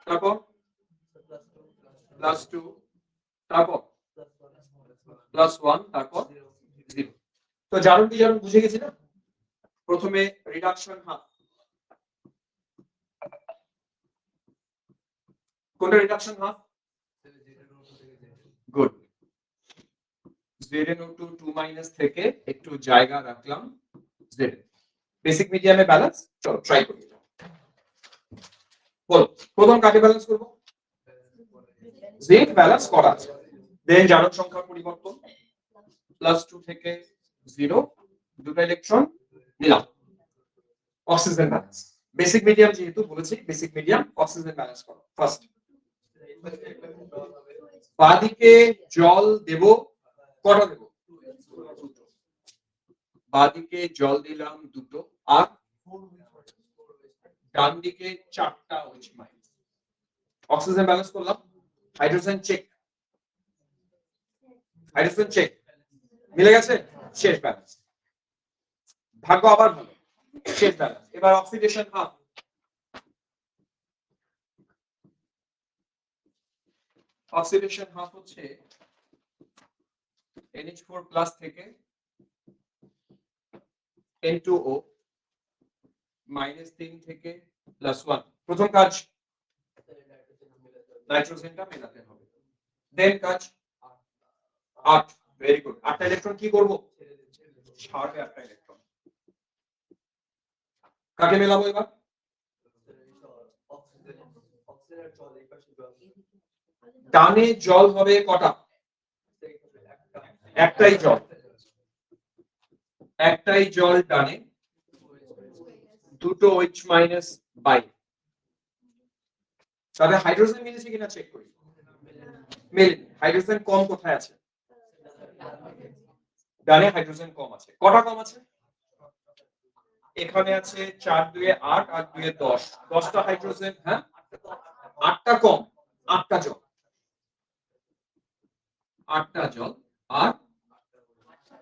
তারপর +2 তারপর +1 তারপর 0 তো জারণ কি জারণ বুঝে গেছি না প্রথমে রিডাকশন হাফ কোনটা রিডাকশন হাফ গুড ZnO2 2 থেকে একটু জায়গা রাখলাম Z বেসিক মিডিয়ামে ব্যালেন্স চলো ট্রাই করি বল প্রথম কাকে ব্যালেন্স করব Z ব্যালেন্স করা আছে দেন জারণ সংখ্যার পরিবর্তন +2 থেকে 0 দুটো ইলেকট্রন নিলাম অক্সিজেন ব্যালেন্স বেসিক মিডিয়াম যেহেতু বলেছি বেসিক মিডিয়াম অক্সিজেন ব্যালেন্স করো ফার্স্ট বাদিকে জল দেব কটা দেব বাদিকে জল দিলাম দুটো আর ডান দিকে 4টা ওইচ মাইনাস অক্সিজেন ব্যালেন্স করলাম হাইড্রোজেন চেক মিলে গেছে শেষ ব্যালেন্স ভাগ্য আবার ভালো শেষ ব্যালেন্স এবার অক্সিডেশন হাফ অক্সিডেশন হাফ হচ্ছে NH4+ থেকে N2O -3 থেকে +1 প্রথম কাজ নাইট্রোজেনটা মেলাতে হবে দেন কাজ 8 ভেরি গুড 8টা ইলেকট্রন কি করব ছাড়বে 8টা ইলেকট্রন কাকে মেলাবো এবার ডানে জল হবে কটা একটাই জল ডানে দুটো ওইচ মাইনাস বাই তাহলে হাইড্রোজেন মিলেছে কিনা চেক করি মেল হাইড্রোজেন কম কোথায় আছে ডানে হাইড্রোজেন কম আছে কটা কম আছে এখানে আছে 4 2 8 আর 2 10, 10টা হাইড্রোজেন, হ্যাঁ 8টা কম, 8টা জল, 8টা জল আর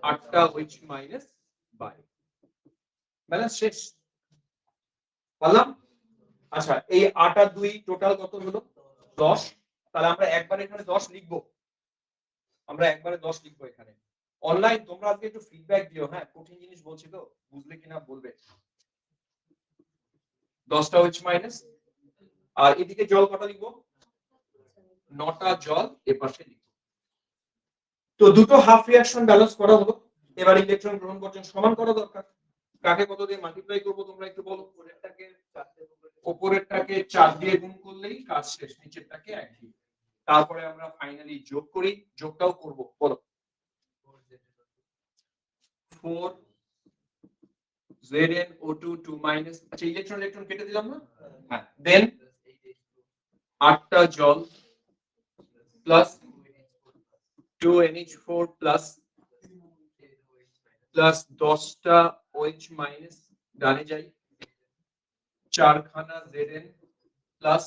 8টা OH মাইনাস বায়ু। ব্যালেন্স শেষ, বললাম। আচ্ছা এই 8 আর 2 টোটাল কত হলো 10, তাহলে আমরা একবার এখানে 10 লিখবো, আমরা একবারে 10 লিখবো এখানে। অনলাইন তোমরা আজকে একটু ফিডব্যাক দিও, হ্যাঁ কঠিন জিনিস বলছি তো, বুঝলে কিনা বলবে। 10টা OH মাইনাস আর এদিকে জল কটা লিখবো, 9টা জল এপাশে লিখবো। তো দুটো হাফ রিঅ্যাকশন ব্যালেন্স করা হলো, এবার ইলেকট্রন গ্রহণ বর্জন সমান করা দরকার। কাকে কত দিয়ে মাল্টিপ্লাই করব তোমরা একটু বলো। উপরেরটাকে 4 দিয়ে গুণ করলেই কাজ শেষ, নিচেরটাকে 1 দিয়ে। তারপরে আমরা ফাইনালি যোগ করি, যোগটাও করব, বলো 4 ZnO2 2 মাইনাস, আচ্ছা ইলেকট্রন ইলেকট্রন কেটে দিলাম না, হ্যাঁ দেন 8টা জল প্লাস 2NH4 প্লাস 10টা OH মাইনাস, ডানে যাই 4খানা Zn প্লাস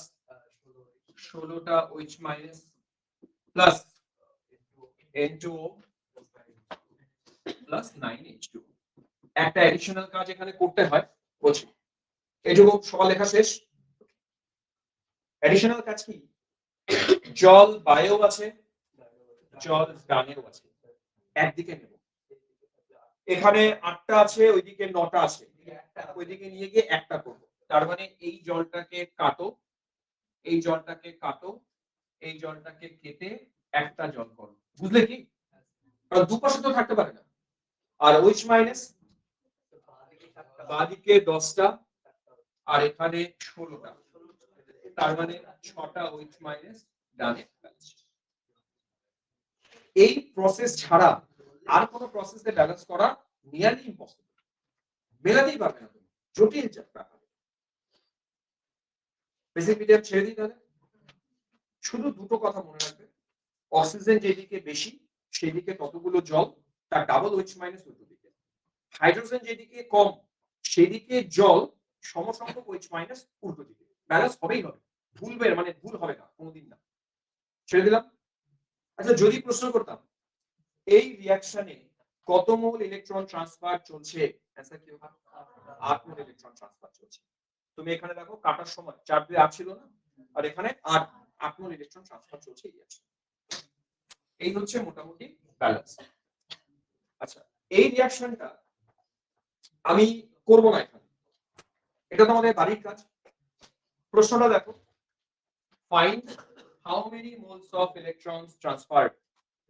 16টা OH minus plus N2O plus 9H2। একটা অ্যাডিশনাল কাজ এখানে করতে হয়, বলছি এইটুকু সবার লেখা শেষ। অ্যাডিশনাল কাজ কি, জল বায়ু আছে, জল ডানেও আছে, একদিকে নেব। এখানে 8টা আছে, ওইদিকে 9টা আছে, ওইদিকে নিয়ে গিয়ে একটা করব। তার মানে এই জলটাকে কাটো, এই জলটাকে কাটো, এই জলটাকে কেটে একটা জল করো, বুঝলে কি? কারণ দুপাশে তো থাকতে পারে না। আর OH মাইনাস বাদিকে 10টা আর এখানে 16টা, তার মানে 6টা OH মাইনাস ডানে। এই প্রসেস ছাড়া আর কোন প্রসেসে ব্যালেন্স করা নিয়ারলি ইম্পসিবল, মেলাতেই পারবে না তুমি, জটিল ব্যাপার। বেসিক মিডিয়াম ছেড়ে দিই তাহলে। শুধু দুটো কথা মনে রাখবে, অক্সিজেন যেদিকে বেশি সেদিকে ততগুলো জল, তার ডাবল OH মাইনাস উল্টো দিকে। হাইড্রোজেন যেদিকে কম সেদিকে জল সমসংখ্যক OH মাইনাস উল্টো দিকে। ব্যালেন্স হবেই হবে, ভুলবে মানে ভুল হবে না কোনোদিন না। ছেড়ে দিলাম। আচ্ছা যদি প্রশ্ন করতাম এই রিঅ্যাকশনে কত মোল ইলেকট্রন ট্রান্সফার চলছে, অ্যানসার কি হবে? 8 মোল ইলেকট্রন ট্রান্সফার চলছে। তুমি এখানে দেখো কাটার সময় 4 2 8 ছিল না, আর এখানে 8 মোল ইলেকট্রন ট্রান্সফার চলছে এই আছে। এই হচ্ছে মোটামুটি ব্যালেন্স। আচ্ছা এই রিঅ্যাকশনটা আমি করব না এখানে, এটা তোমাদের বাড়ির কাজ। প্রশ্নটা দেখো, find how many moles of electrons transferred,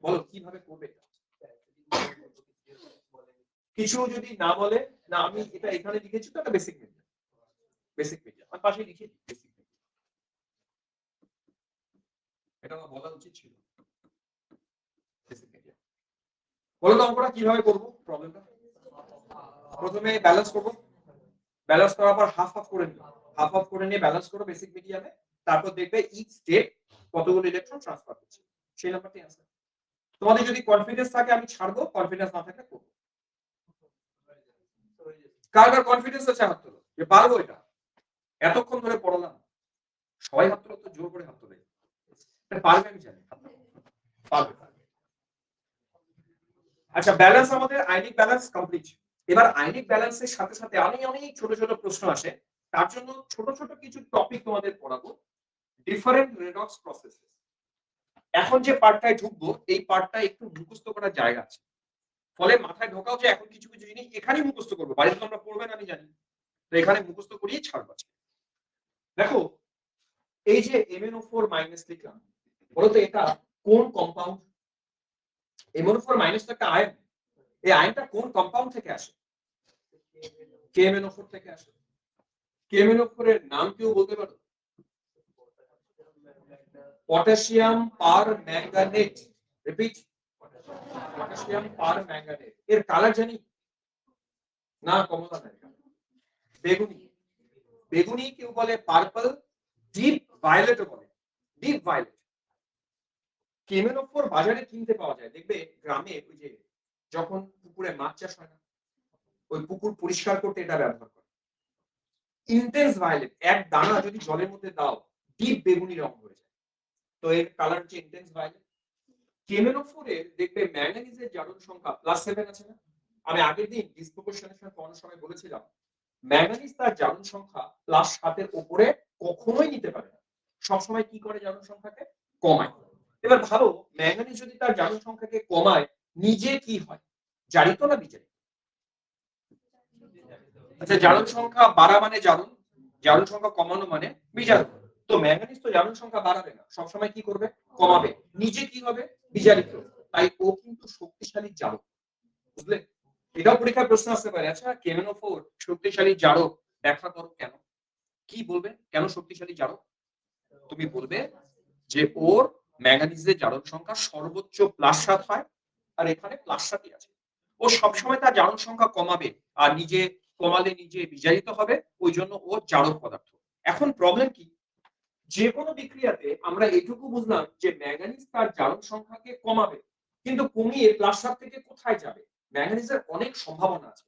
বলো কিভাবে করবে। কিছু যদি না বলে, না আমি এটা এখানে লিখেছি তো, এটা বেসিক মিডিয়া, বেসিক মিডিয়া আমি পাশে লিখে দিই বেসিক মিডিয়া, এটা আমার বলা উচিত ছিল। বেসিক মিডিয়া বলো তো অঙ্কটা কিভাবে করব, প্রবলেমটা প্রথমে ব্যালেন্স করব, ব্যালেন্স করার পর হাফ হাফ করে নিও, হাফ হাফ করে নিয়ে ব্যালেন্স করো বেসিক মিডিয়ামে, তারপর দেখবে ইচ স্টেপ কতগুলো ইলেকট্রন ট্রান্সফার করছে, সেই নাম্বারটাই আছে। তোমাদের যদি কনফিডেন্স থাকে আমি ছাড়বো, কনফিডেন্স না থাকলে করবো। কার কার কনফিডেন্স আছে হাত তোলো যে পারবো এটা, এতক্ষণ ধরে পড়ালাম, সবাই হাত তোলো, তো জোর করে হাত তোলে, পারবে আমি জানি, পারবে। আচ্ছা ব্যালেন্স আমাদের আয়নিক ব্যালেন্স কমপ্লিট। এবার আয়নিক ব্যালেন্সের সাথে সাথে অনেক অনেক ছোট ছোট প্রশ্ন আসে, তার জন্য ছোট ছোট কিছু টপিক তোমাদের পড়াবো। ডিফারেন্ট রেডক্স প্রসেস, এখন যে পার্টটায় ঢুকবো এই পার্টটা একটু মুখস্থ করার জায়গা আছে, ফলে মাথায় ঢোকাও যে এখন কিছু কিছু জিনিস এখানেই মুখস্থ করবো, বাড়িতে তোমরা পড়বে না আমি জানি, তো এখানে মুখস্থ করিয়ে ছাড়বো। দেখো এই যে MnO4 মাইনাস লিখলাম, বলতো এটা কোন কম্পাউন্ড? MnO4 মাইনাস তো একটা আয়ন, এই আয়নটা কোন কম্পাউন্ড থেকে আসে? KMnO4 থেকে আসে। KMnO4 এর নাম কেউ বলতে পারো? পটাশিয়াম পার ম্যাঙ্গানেট, রিপিট পটাশিয়াম পার ম্যাঙ্গানেট। এর কালার জানি না, কমলা না, বেগুনি, বেগুনি কেউ বলে পার্পল, ডিপ ভায়োলেট বলে, ডিপ ভায়োলেট। KMnO4 বাজারে কিনতে পাওয়া যায়, দেখবে গ্রামে ওই যে যখন পুকুরে মাছ চাষ হয় না, ওই পুকুর পরিষ্কার করতে এটা ব্যবহার করে। ইন্টেন্স ভায়োলেট, এক দানা যদি জলের মধ্যে দাও ডিপ বেগুনি রং হয়ে যায়, তো এর কালার হচ্ছে ইন্টেন্স ভায়োলেট। কেমেনোফোর এর দেখবে ম্যাঙ্গানিজের জারণ সংখ্যা +7 আছে না? আমি আগের দিন ডিসপ্রপোর্শনের পড়ানোর সময় বলেছিলাম ম্যাঙ্গানিজ তার জারণ সংখ্যা +7 এর উপরে কখনোই নিতে পারে না, সবসময় কি করে জারণ সংখ্যাকে কমায়। এবার ভাবো ম্যাঙ্গানিজ যদি তার জারণ সংখ্যাকে কমায় নিজে কি হয়, জারিত না বিজারিত? আচ্ছা, জারণ সংখ্যা বাড়া মানে জারণ, জারণ সংখ্যা কমানো মানে বিজারণ। তো ম্যাঙ্গানিজ তো জারণ সংখ্যা বাড়াবে না, সবসময় কি করবে, কমাবে। নিজে কি হবে, বিজারিত। তাই ও কিন্তু শক্তিশালী জারক, বুঝলে? এটাও পরীক্ষার প্রশ্ন আসতে পারে, আচ্ছা কেমেনোফোর শক্তিশালী জারক ব্যাখ্যা করো কেন। কি বলবে কেন শক্তিশালী জারক? তুমি বলবে যে ওর ম্যাঙ্গানিজের জারণ সংখ্যা সর্বোচ্চ +7 হয়, আর এখানে +7ই আছে। ও সবসময় তার জারণ সংখ্যা কমাবে, আর নিজে কমালে নিজে বিজারিত হবে, ওই জন্য ও জারক পদার্থ। এখন প্রবলেম কি, যে কোনো বিক্রিয়াতে আমরা এটুকু বুঝলাম যে ম্যাঙ্গানিজ তার জারণ সংখ্যাকে কমাবে, কিন্তু কমিয়ে +7 থেকে কোথায় যাবে? ম্যাঙ্গানিজের অনেক সম্ভাবনা আছে।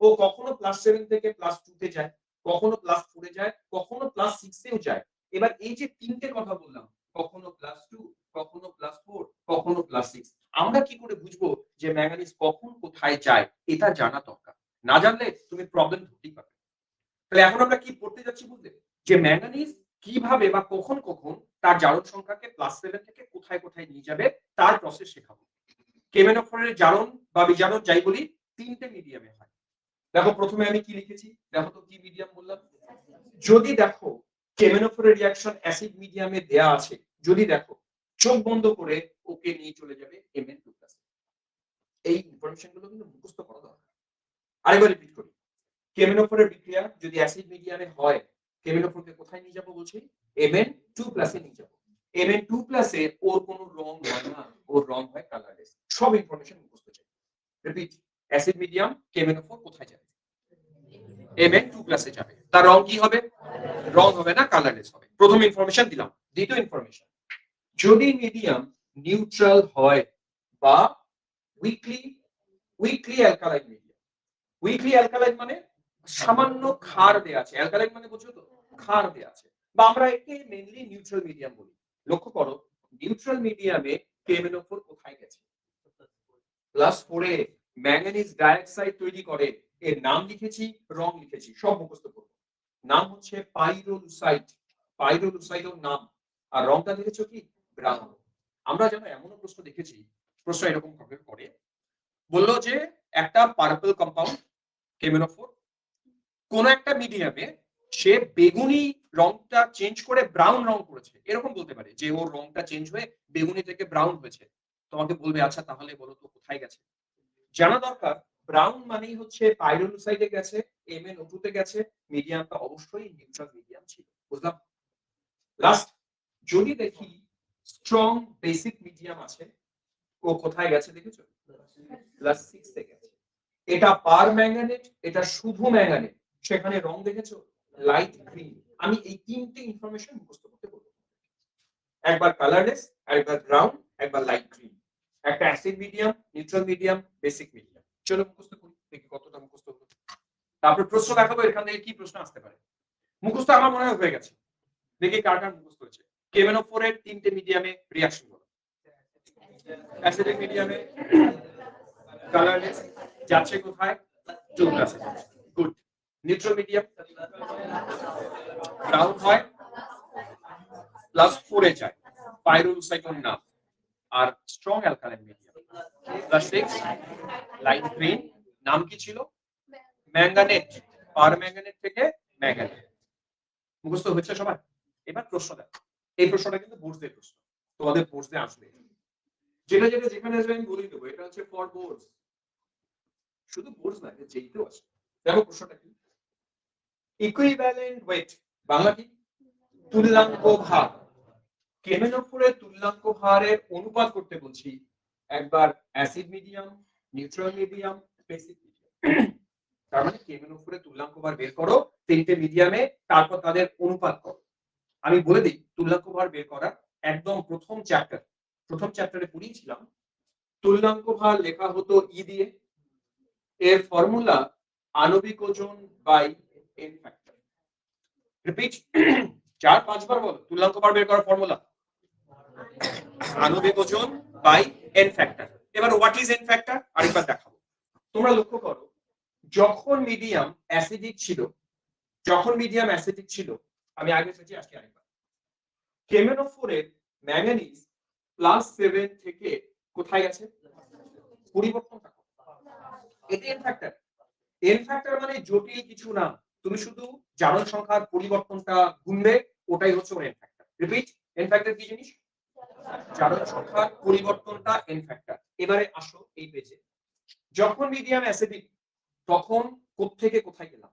ও কখনো +7 থেকে +2 তে যায়, কখনো +4 এ যায়, কখনো +6 এও যায়। এবার এই যে তিনটে কথা বললাম, কখনো +2, কখনো +4, কখনো +6, আমরা কি করে বুঝবো যে ম্যাঙ্গানিজ কখন কোথায় যায়? এটা জানা দরকার। না জানলে তুমি প্রবলেম ধরতেই পারবে। তাহলে এখন আমরা কি পড়তে যাচ্ছি বুঝলে? যে ম্যাঙ্গানিজ কিভাবে বা কখন তার জারণ সংখ্যাকে +7 থেকে কোথায় নিয়ে যাবে তার প্রসেস শেখাবো। কেমেনোফোরের জারণ বা বিজারণ যাই বলি, তিনটে মিডিয়ামে হয়। দেখো প্রথমে আমি কি লিখেছি, দেখো তো কি মিডিয়াম বললাম। যদি দেখো কেমেনোফোরের রিঅ্যাকশন অ্যাসিড মিডিয়ামে দেয়া আছে, যদি দেখো চোখ বন্ধ করে ওকে নিয়ে চলে যাবে Mn2+। এই ইনফরমেশন গুলো কিন্তু মুখস্থ করা দরকার। আরেকবার রিপিট করি, কেমেনোফোরের বিক্রিয়া যদি অ্যাসিড মিডিয়ামে হয়, কেমেনোফোরকে কোথায় নিয়ে যাবো বলছি, Mn2+ এ নিয়ে যাবো। Mn2+ এ ওর কোনো রং হয় না, ওর রং হয় কালারলেস। সব ইনফরমেশন মুখস্থ চাই। রিপিট, অ্যাসিড মিডিয়াম কেমেনোফোর কোথায় যাবে, Mn2+ এ যাবে। তার রং কি হবে, রং হবে না, কালারলেস হবে। প্রথম ইনফরমেশন দিলাম। দ্বিতীয় ইনফরমেশন, যদি মিডিয়াম নিউট্রাল হয় বা weekly alkaline medium. Weekly alkaline মানে সামান্য ক্ষার দেয়া আছে, অ্যালকালাইন মানে বুঝছো তো, ক্ষার দেয়া আছে, বা আমরা একে মেইনলি নিউট্রাল মিডিয়াম বলি। লক্ষ্য করো নিউট্রাল মিডিয়ামে কেমেনোফোর কোথায় গেছে, +4 এ ম্যাঙ্গানিজ ডাইঅক্সাইড তৈরি করে। এর নাম লিখেছি, রং লিখেছি, সব মুখস্থ করব। নাম হচ্ছে পাইরোলুসাইড, পাইরোলুসাইডের নাম। আর রংটা লিখেছো কি, ব্রাউন। আমরা যেন এমনও প্রশ্ন দেখেছি, প্রশ্ন এরকম ভাবে করে বললো যে একটা পার্পল কম্পাউন্ড কেমেনোফোর কোন একটা মিডিয়ামে সে বেগুনি রংটা চেঞ্জ করে ব্রাউন রং করেছে, এরকম বলতে পারে যে ওর রংটা চেঞ্জ হয়ে বেগুনি থেকে ব্রাউন হয়েছে। তোমাকে বলবে আচ্ছা তাহলে বলো তো কোথায় গেছে। জানা দরকার ব্রাউন মানেই হচ্ছে পাইরোলুসাইডে গেছে, MnO2 তে গেছে, মিডিয়ামটা অবশ্যই নিউট্রাল মিডিয়াম ছিল। বুঝলাম? লাস্ট, যদি দেখি স্ট্রং বেসিক মিডিয়াম আছে, ও কোথায় গেছে দেখেছো, +6 এ গেছে। এটা পার ম্যাঙ্গানেট, এটা শুধু ম্যাঙ্গানেট, সেখানে রং দেখেছো লাইট গ্রিন। আমি এই তিনটে ইনফরমেশন মুখস্থ করতে বলবো। একবার কালারলেস, একবার ব্রাউন, একবার লাইট গ্রিন। একটা acid medium, neutral medium, basic medium. চলো মুখস্থ করি, দেখি কতটা মুখস্থ হলো। তারপর প্রশ্ন দেখাবো এখান থেকে কি প্রশ্ন আসতে পারে। মুখস্থ আমার মনে হয় হয়ে গেছে, দেখি কার কার মুখস্থ হয়েছে। কেমেনোফোর এর তিনটে মিডিয়ামে রিঅ্যাকশন হলো, অ্যাসিডিক মিডিয়ামে কালারলেস যাচ্ছে কোথায়, 2+। গুড। নিউট্রাল মিডিয়াম ব্রাউন হয়, +4 এ যায়, পাইরোলুসাইডের নাম। আর strong alkaline medium +6, light green, নাম কি ছিল, ম্যাঙ্গানেট, পার ম্যাঙ্গানেট থেকে ম্যাঙ্গানেট। মুখস্থ হচ্ছে সবার? এবার প্রশ্ন দেখো, এই প্রশ্নটা কিন্তু বোর্ডে প্রশ্ন, তোমাদের বোর্ডে আসবে। যেটা যেখানে আসবে আমি বলে দেবো, এটা হচ্ছে ফর বোর্ডস, শুধু বোর্ডস না, যেইতেও আসে। দেখো প্রশ্নটা কি, ইকুইভ্যালেন্ট ওয়েট, বাংলা কি, তুল্যাঙ্ক ভার। কেমেনোফোরের তুল্যাঙ্ক ভারের অনুপাত করতে বলছি, একবার acid medium, neutral medium, basic medium. তার মানে কেমেনোফোরের তুল্যাঙ্ক ভার বের করো তিনটে মিডিয়ামে, তারপর তাদের অনুপাত করো। আমি বলে দিই তুল্যাঙ্ক ভার বের করার একদম প্রথম চ্যাপ্টারে পড়িয়েছিলাম। তুল্যাঙ্ক ভার লেখা হতো ই দিয়ে, এর ফর্মুলা আণবিক ওজন বাই এন ফ্যাক্টর। রিপিট 4-5 বার বলো তুল্যাঙ্ক বার বের করার ফর্মুলা আণবিক ওজন বাই এন ফ্যাক্টর। এবার হোয়াট ইজ এন ফ্যাক্টর আরেকবার দেখাবো। তোমরা লক্ষ্য করো যখন মিডিয়াম অ্যাসিডিক ছিল, আমি আগে বলেছি আজকে আরেকবার, কেমেনোফোরের ম্যাঙ্গানিজ +7 থেকে কোথায় গেছে পরিবর্তনটা, এটা এন ফ্যাক্টর। এন ফ্যাক্টর মানে জটিল কিছু না, তুমি শুধু জারণ সংখ্যার পরিবর্তনটা গুনবে, ওটাই হচ্ছে N factor. Repeat, N factor কি জিনিস? জারণ সংখ্যার পরিবর্তনটা এন ফ্যাক্টর। এবারে আসো এই পেজে, যখন মিডিয়াম অ্যাসিডিক তখন কোত্থেকে কোথায় গেলাম,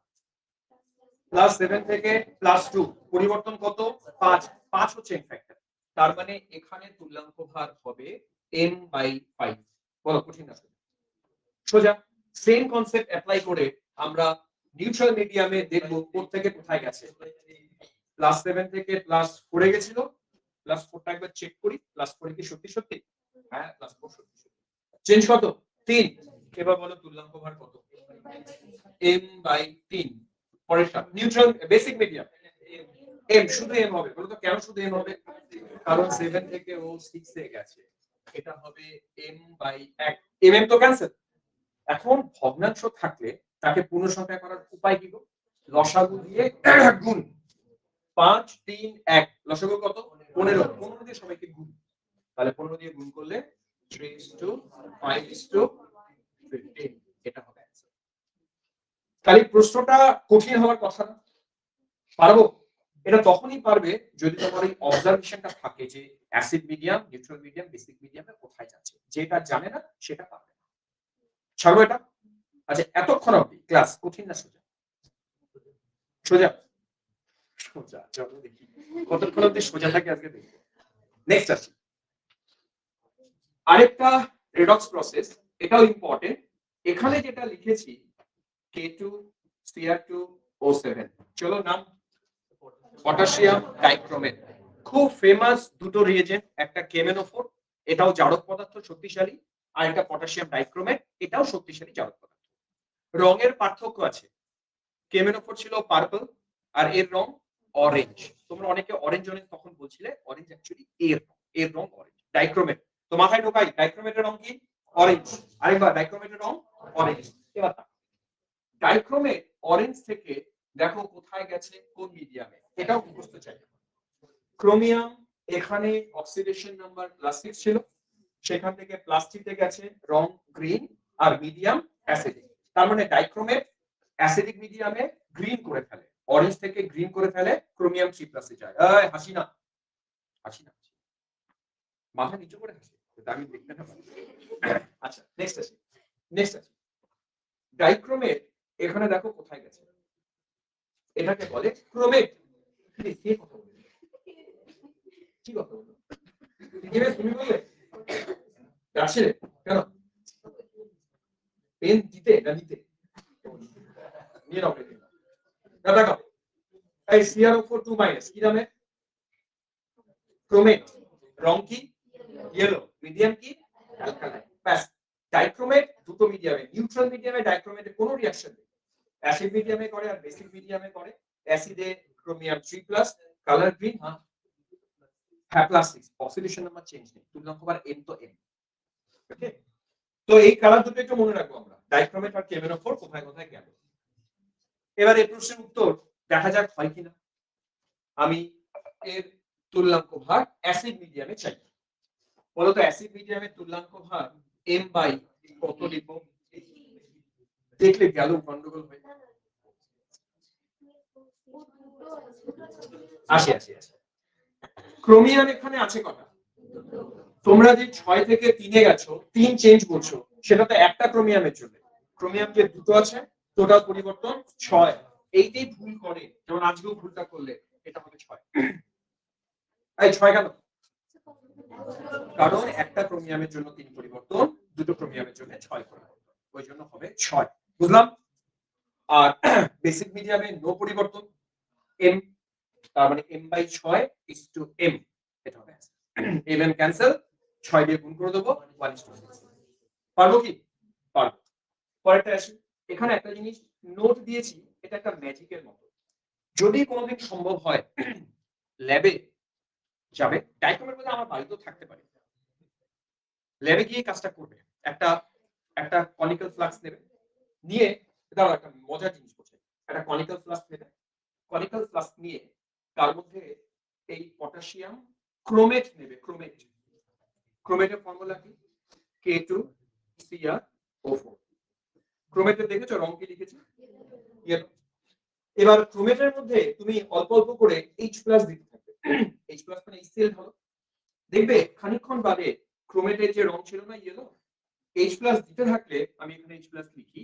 +7 থেকে +2, পরিবর্তন কত 5, 5 হচ্ছে এন ফ্যাক্টর। তার মানে এখানে তুল্যাঙ্ক ভার হবে m/5। বলো কঠিন আছে সোজা। সেম কনসেপ্ট অ্যাপ্লাই করে আমরা নিউট্রাল মিডিয়ামে দেখব কোত্থেকে কোথায় গেছে। +7 থেকে +4 এ গেছিল, +4টা একবার চেক করি, +4 কি সত্যি সত্যি? হ্যাঁ +4 সত্যি সত্যি। চেঞ্জ কত 3। এবার বলো তুল্যাঙ্ক ভার কত, m/3। পরেরটা নিউট্রাল বেসিক মিডিয়াম, এম শুধু এম হবে। বলো তো কেন শুধু এম হবে? কারণ 7 থেকে ও 6 এ গেছে, এটা হবে m/1। এম তো ক্যান্সেল। এখন ভগ্নাংশ থাকলে তাকে পূর্ণ সংখ্যা করার উপায় কি গো? লসাগু দিয়ে গুণ। 5 3 1, লসাগু কত 15। 15 দিয়ে সবাইকে গুণ, তাহলে 15 দিয়ে গুণ করলে 3:5:15, এটা হবে অ্যানসার। তাহলে প্রশ্নটা কঠিন হওয়ার কথা না, পারবো। এটা তখনই পারবে যদি তোমার এই অবজারভেশনটা থাকে যে acid medium, neutral medium, basic মিডিয়ামে কোথায় যাচ্ছে। যেটা জানে না সেটা পারবে না। ছাড়ো এটা। আচ্ছা এতক্ষণ অবধি ক্লাস কঠিন না সোজা? সোজা সোজা, চলো দেখি কতক্ষণ অবধি সোজা থাকে আজকে দেখবো। নেক্সট আসি আরেকটা রেডক্স প্রসেস, এটাও ইম্পর্টেন্ট। এখানে যেটা লিখেছি K2Cr2O7, চলো নাম পটাশিয়াম ডাইক্রোমেট। খুব ফেমাস দুটো রিয়েজেন্ট, একটা কেমেনোফোর, এটাও জারক পদার্থ শক্তিশালী, আর একটা পটাশিয়াম ডাইক্রোমেট, এটাও শক্তিশালী জারক পদার্থ। রঙের পার্থক্য আছে, কেমেনোফোর ছিল পার্পল আর এর রং অরেঞ্জ। তোমরা অনেকে অরেঞ্জ অরেঞ্জ তখন বলছিলে, অরেঞ্জ অ্যাকচুয়ালি এর রং অরেঞ্জ। ডাইক্রোমেট তো মাথায় ঢোকাই, ডাইক্রোমেটের রং কি অরেঞ্জ। আরেকবার ডাইক্রোমেটের রং অরেঞ্জ। এবার ডাইক্রোমেট অরেঞ্জ থেকে দেখো কোথায় গেছে কোন মিডিয়ামে, এটাও মুখস্থ চাই। ক্রোমিয়াম এখানে অক্সিডেশন নাম্বার +6 ছিল, সেখান থেকে +3 তে গেছে রং গ্রিন আর মিডিয়াম অ্যাসিডিক। তার মানে ডাইক্রোমেট অ্যাসিডিক মিডিয়ামে গ্রিন করে ফেলে, অরেঞ্জ থেকে গ্রিন করে ফেলে, ক্রোমিয়াম 3+ এ যায়। এই হাসি না, হাসি না, মাথা নিচু করে হাসি, আমি দেখতে না পারি। আচ্ছা নেক্সট আসি, ডাইক্রোমেট এখানে দেখো কোথায় গেছে, এটাকে বলে ক্রোমেট। কে কথা বলে? কি কথা বলো? তুমি বললে যাচ্ছে কেন? পেন দিতে না নিতে? নিয়ে নাও পেন, দেখো এই CrO4 2- কি নামে? ক্রোমেট। রং কি ইয়েলো, মিডিয়াম কি অ্যালকালাইন। ব্যাস, ডাইক্রোমেট দুটো মিডিয়ামে, নিউট্রাল মিডিয়ামে ডাইক্রোমেটে কোনো রিঅ্যাকশন নেই, অ্যাসিড মিডিয়ামে করে আর বেসিক মিডিয়ামে করে। অ্যাসিডে ক্রোমিয়াম 3+, কালার গ্রিন, হ্যাঁ +6, অক্সিডেশন নাম্বার চেঞ্জ নেই, তুল্যাঙ্ক বার n তো n। ওকে, তো এই কালার দুটো একটু মনে রাখবো আমরা, ডাইক্রোমেট আর কেমেনোফোর কোথায় কোথায় গেল। এবার এই প্রশ্নের উত্তর দেখা যাক হয় কিনা। আমি এর তুল্যাঙ্ক ভার অ্যাসিড মিডিয়ামে চাই। বলতো অ্যাসিড মিডিয়ামের তুল্যাঙ্ক ভার m/, কত লিখব? দেখলে গেল গন্ডগোল হয়ে। আসি। ক্রোমিয়াম এখানে আছে কটা? তোমরা যে 6 থেকে 3 এ গেছো, 3 চেঞ্জ করছো, সেটা তো একটা ক্রোমিয়ামের জন্য। ক্রোমিয়াম যে দুটো আছে, টোটাল পরিবর্তন 6। এইটাই ভুল করে, যেমন আজকেও ভুলটা করলে, এটা হবে 6। এই 6 কেন? কারণ একটা ক্রোমিয়ামের জন্য 3 পরিবর্তন, দুটো ক্রোমিয়ামের জন্য 6 পরিবর্তন, ওই জন্য হবে 6। বুঝলাম? আর বেসিক মিডিয়ামে নো পরিবর্তন, m, তার মানে m/6:m, এটা হবে m ক্যান্সেল, 6 দিয়ে গুণ করে দেবো 1:6। পারবো কি? পারবো। পরেরটা আসি, এখানে একটা জিনিস নোট দিয়েছি, এটা একটা ম্যাজিকের মতো। যদি কোনোদিন সম্ভব হয় ল্যাবে যাবে, ডাইক্রোমের মধ্যে আমার বাড়িতেও থাকতে পারে, ল্যাবে গিয়ে কাজটা করবে। একটা একটা কনিক্যাল ফ্লাক্স নেবে, নিয়ে দাঁড়াও একটা মজার জিনিস করছে, একটা কনিক্যাল ফ্লাস্ক নেবে, কনিক্যাল ফ্লাস্ক নিয়ে তার মধ্যে এই পটাশিয়াম ক্রোমেট নেবে, ক্রোমেট, ক্রোমেটের ফর্মুলা কি K2Cr O4। ক্রোমেটে দেখেছো রং কি লিখেছে? ইয়েলো। এবার ক্রোমেটের মধ্যে তুমি অল্প অল্প করে H+ দিতে থাকবে, H+ মানে HCl হলো। দেখবে খানিকক্ষণ বাদে ক্রোমেটের যে রং ছিল না ইয়েলো, H+ দিতে থাকলে, আমি এখানে H+ লিখি,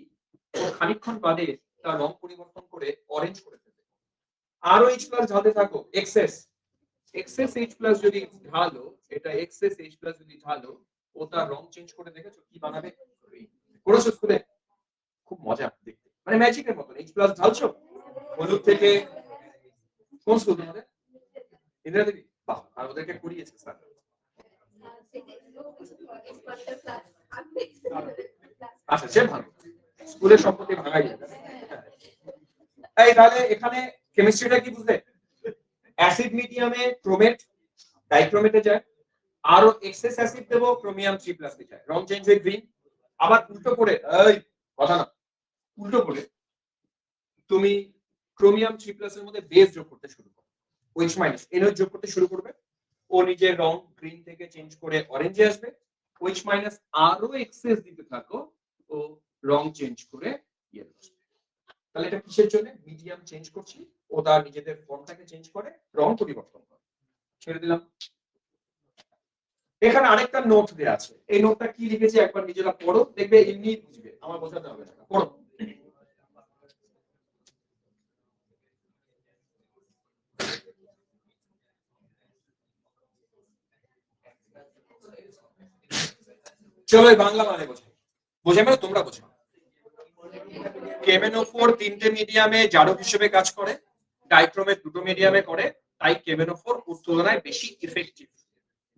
তো খানিকক্ষণ বাদে তার রং পরিবর্তন করে অরেঞ্জ করে ফেলবে। আরো H+ ঢালতে থাকো, এক্সেস H+ যদি ঢালো, এটা এক্সেস H+ যদি ঢালো, ও তার রং চেঞ্জ করে দেখেছো কি বানাবে? করেছো স্কুলে? খুব মজা দেখতে, মানে ম্যাজিকের মতন। H+ ঢালছো, হলুদ থেকে কোন স্কুল তোমাদের? ইন্দিরা দেবী? বাহ, আর ওদেরকে করিয়েছে স্যার। আচ্ছা, সে ভালো, স্কুলের সম্পত্তি ভাঙাই যাবে। এই তাহলে এখানে কেমিস্ট্রিটা কি বুঝলে? অ্যাসিড মিডিয়ামে ক্রোমেট ডাইক্রোমেটে যায়, আরো এক্সেস অ্যাসিড দেবো, ক্রোমিয়াম 3+ এ যায়, রং চেঞ্জ হয়ে গ্রিন। আবার উল্টো করে, এই কথা না, উল্টো করে তুমি ক্রোমিয়াম 3+ এর মধ্যে বেস যোগ করতে শুরু করো, OH- NH যোগ করতে শুরু করবে, ও নিজের রং গ্রিন থেকে চেঞ্জ করে অরেঞ্জে আসবে। OH- আরো এক্সেস দিতে থাকো, ও রং চেঞ্জ করে ইয়েলো আসবে। তাহলে এটা কিসের জন্য? মিডিয়াম চেঞ্জ করছি, ও তার নিজেদের ফর্মটাকে চেঞ্জ করে, রং পরিবর্তন করে। ছেড়ে দিলাম। এখানে আরেকটা নোট দেয়া আছে, এই নোটটা কি লিখেছে একবার নিজেরা পড়ো, দেখবে এমনি বুঝবে, আমার বোঝাতে হবে না, পড়ো। চলো এই বাংলা মানে বোঝো, বোঝে মানে তোমরা বোঝো। কেমেনোফোর 3টে মিডিয়ামে জারক হিসেবে কাজ করে, ডাইক্রোমেট 2টো মিডিয়ামে করে, তাই কেমেনোফোর ওর তুলনায় বেশি ইফেক্টিভ।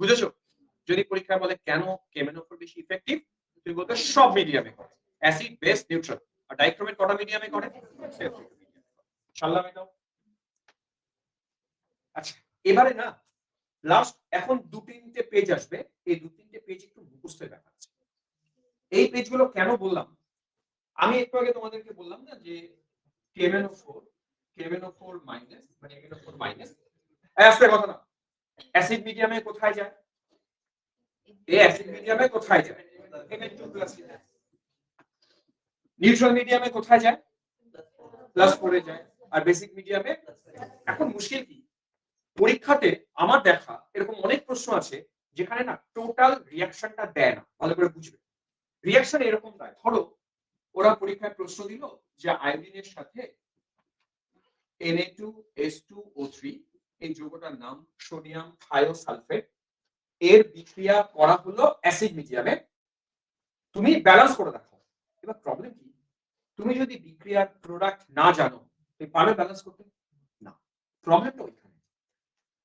বুঝেছো? যদি পরীক্ষায় বলে কেন কেমেনোফোর বেশি ইফেক্টিভ, তুমি বলবে সব মিডিয়ামে করে, অ্যাসিড বেস নিউট্রাল। আর ডাইক্রোমেট কটা মিডিয়ামে করে? সাল্লাম এটাও। আচ্ছা, এবারে না লাস্ট এখন 2-3টে পেজ আসবে, এই 2-3টে পেজ একটু মুখস্থের ব্যাপার আছে। এই পেজগুলো কেন বললাম, আমি একটু আগে তোমাদেরকে বললাম না যে কেমেনোফোর মাইনাস মানে কেমেনোফোর মাইনাস, আস্তে কথা না, অ্যাসিড মিডিয়ামে কোথায় যায়? এই অ্যাসিড মিডিয়ামে কোথায় যায়? Mn2+ নিউট্রাল মিডিয়ামে কোথায় যায়? +4 এ যায়। আর বেসিক মিডিয়ামে, এখন মুশকিল কি, পরীক্ষাতে আমার দেখা এরকম অনেক প্রশ্ন আছে যেখানে না টোটাল রিঅ্যাকশনটা দেয় না, ভালো করে বুঝবে। রিঅ্যাকশন এরকম দেয়, ধরো ওরা পরীক্ষায় প্রশ্ন দিল যে আয়োডিনের সাথে Na2S2O3, এই যৌগটার নাম সোডিয়াম থায়োসালফেট, এর বিক্রিয়া করা হলো অ্যাসিড মিডিয়ামে, তুমি ব্যালেন্স করে দেখো। এবার প্রবলেম কি, তুমি যদি বিক্রিয়ার প্রোডাক্ট না জানো, তুমি পারবে ব্যালেন্স করতে? না। প্রবলেমটা ওইখানে।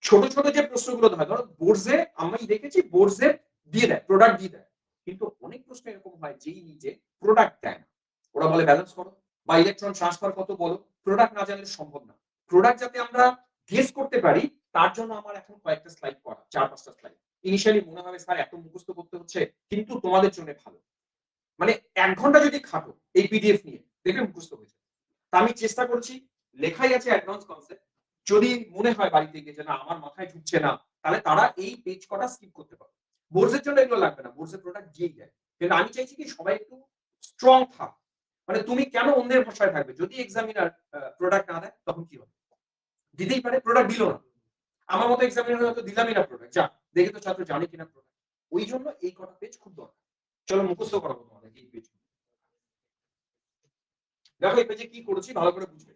ছোট ছোট যে প্রশ্নগুলো হয়, ধরো বোর্ডে আমি দেখেছি বোর্ডে দিয়ে দেয়, প্রোডাক্ট দিয়ে দেয়, কিন্তু অনেক প্রশ্ন এরকম হয় যেই নিজে প্রোডাক্ট দেয় না, ওরা বলে ব্যালেন্স করো বা ইলেকট্রন ট্রান্সফার কত বলো, প্রোডাক্ট না জানলে সম্ভব না। প্রোডাক্ট যাতে আমরা গেস করতে পারি, তার জন্য আমার এখন কয়েকটা স্লাইড করা, 4-5টা স্লাইড। ইনিশিয়ালি মনে হবে স্যার এত মুখস্থ করতে হচ্ছে, কিন্তু তোমাদের জন্য ভালো, মানে 1 ঘন্টা যদি খাটো এই পিডিএফ নিয়ে, দেখবে মুখস্থ হয়ে যাবে। তা আমি চেষ্টা করছি, লেখাই আছে অ্যাডভান্স কনসেপ্ট, যদি মনে হয় বাড়িতে গিয়ে যে না আমার মাথায় ঢুকছে না, তাহলে তারা এই পেজ কটা স্কিপ করতে পারে। বোর্ডের জন্য এগুলো লাগবে না, বোর্ডের প্রোডাক্ট দিয়েই দেয়। কিন্তু আমি চাইছি কি সবাই একটু স্ট্রং থাক, মানে তুমি কেন অন্যের ভাষায় থাকবে? যদি এক্সামিনার প্রোডাক্ট না দেয় তখন কি হবে? দিতেই পারে, প্রোডাক্ট দিল না, আমার মতো এক্সামিনার হয়তো দিলামই না প্রোডাক্ট, যা দেখে তো ছাত্র জানে কিনা প্রোডাক্ট। ওই জন্য এই কটা পেজ খুব দরকার। চলো মুখস্থ করাবো তোমাদের এই পেজ। দেখো এই পেজে কি করেছি ভালো করে বুঝবে।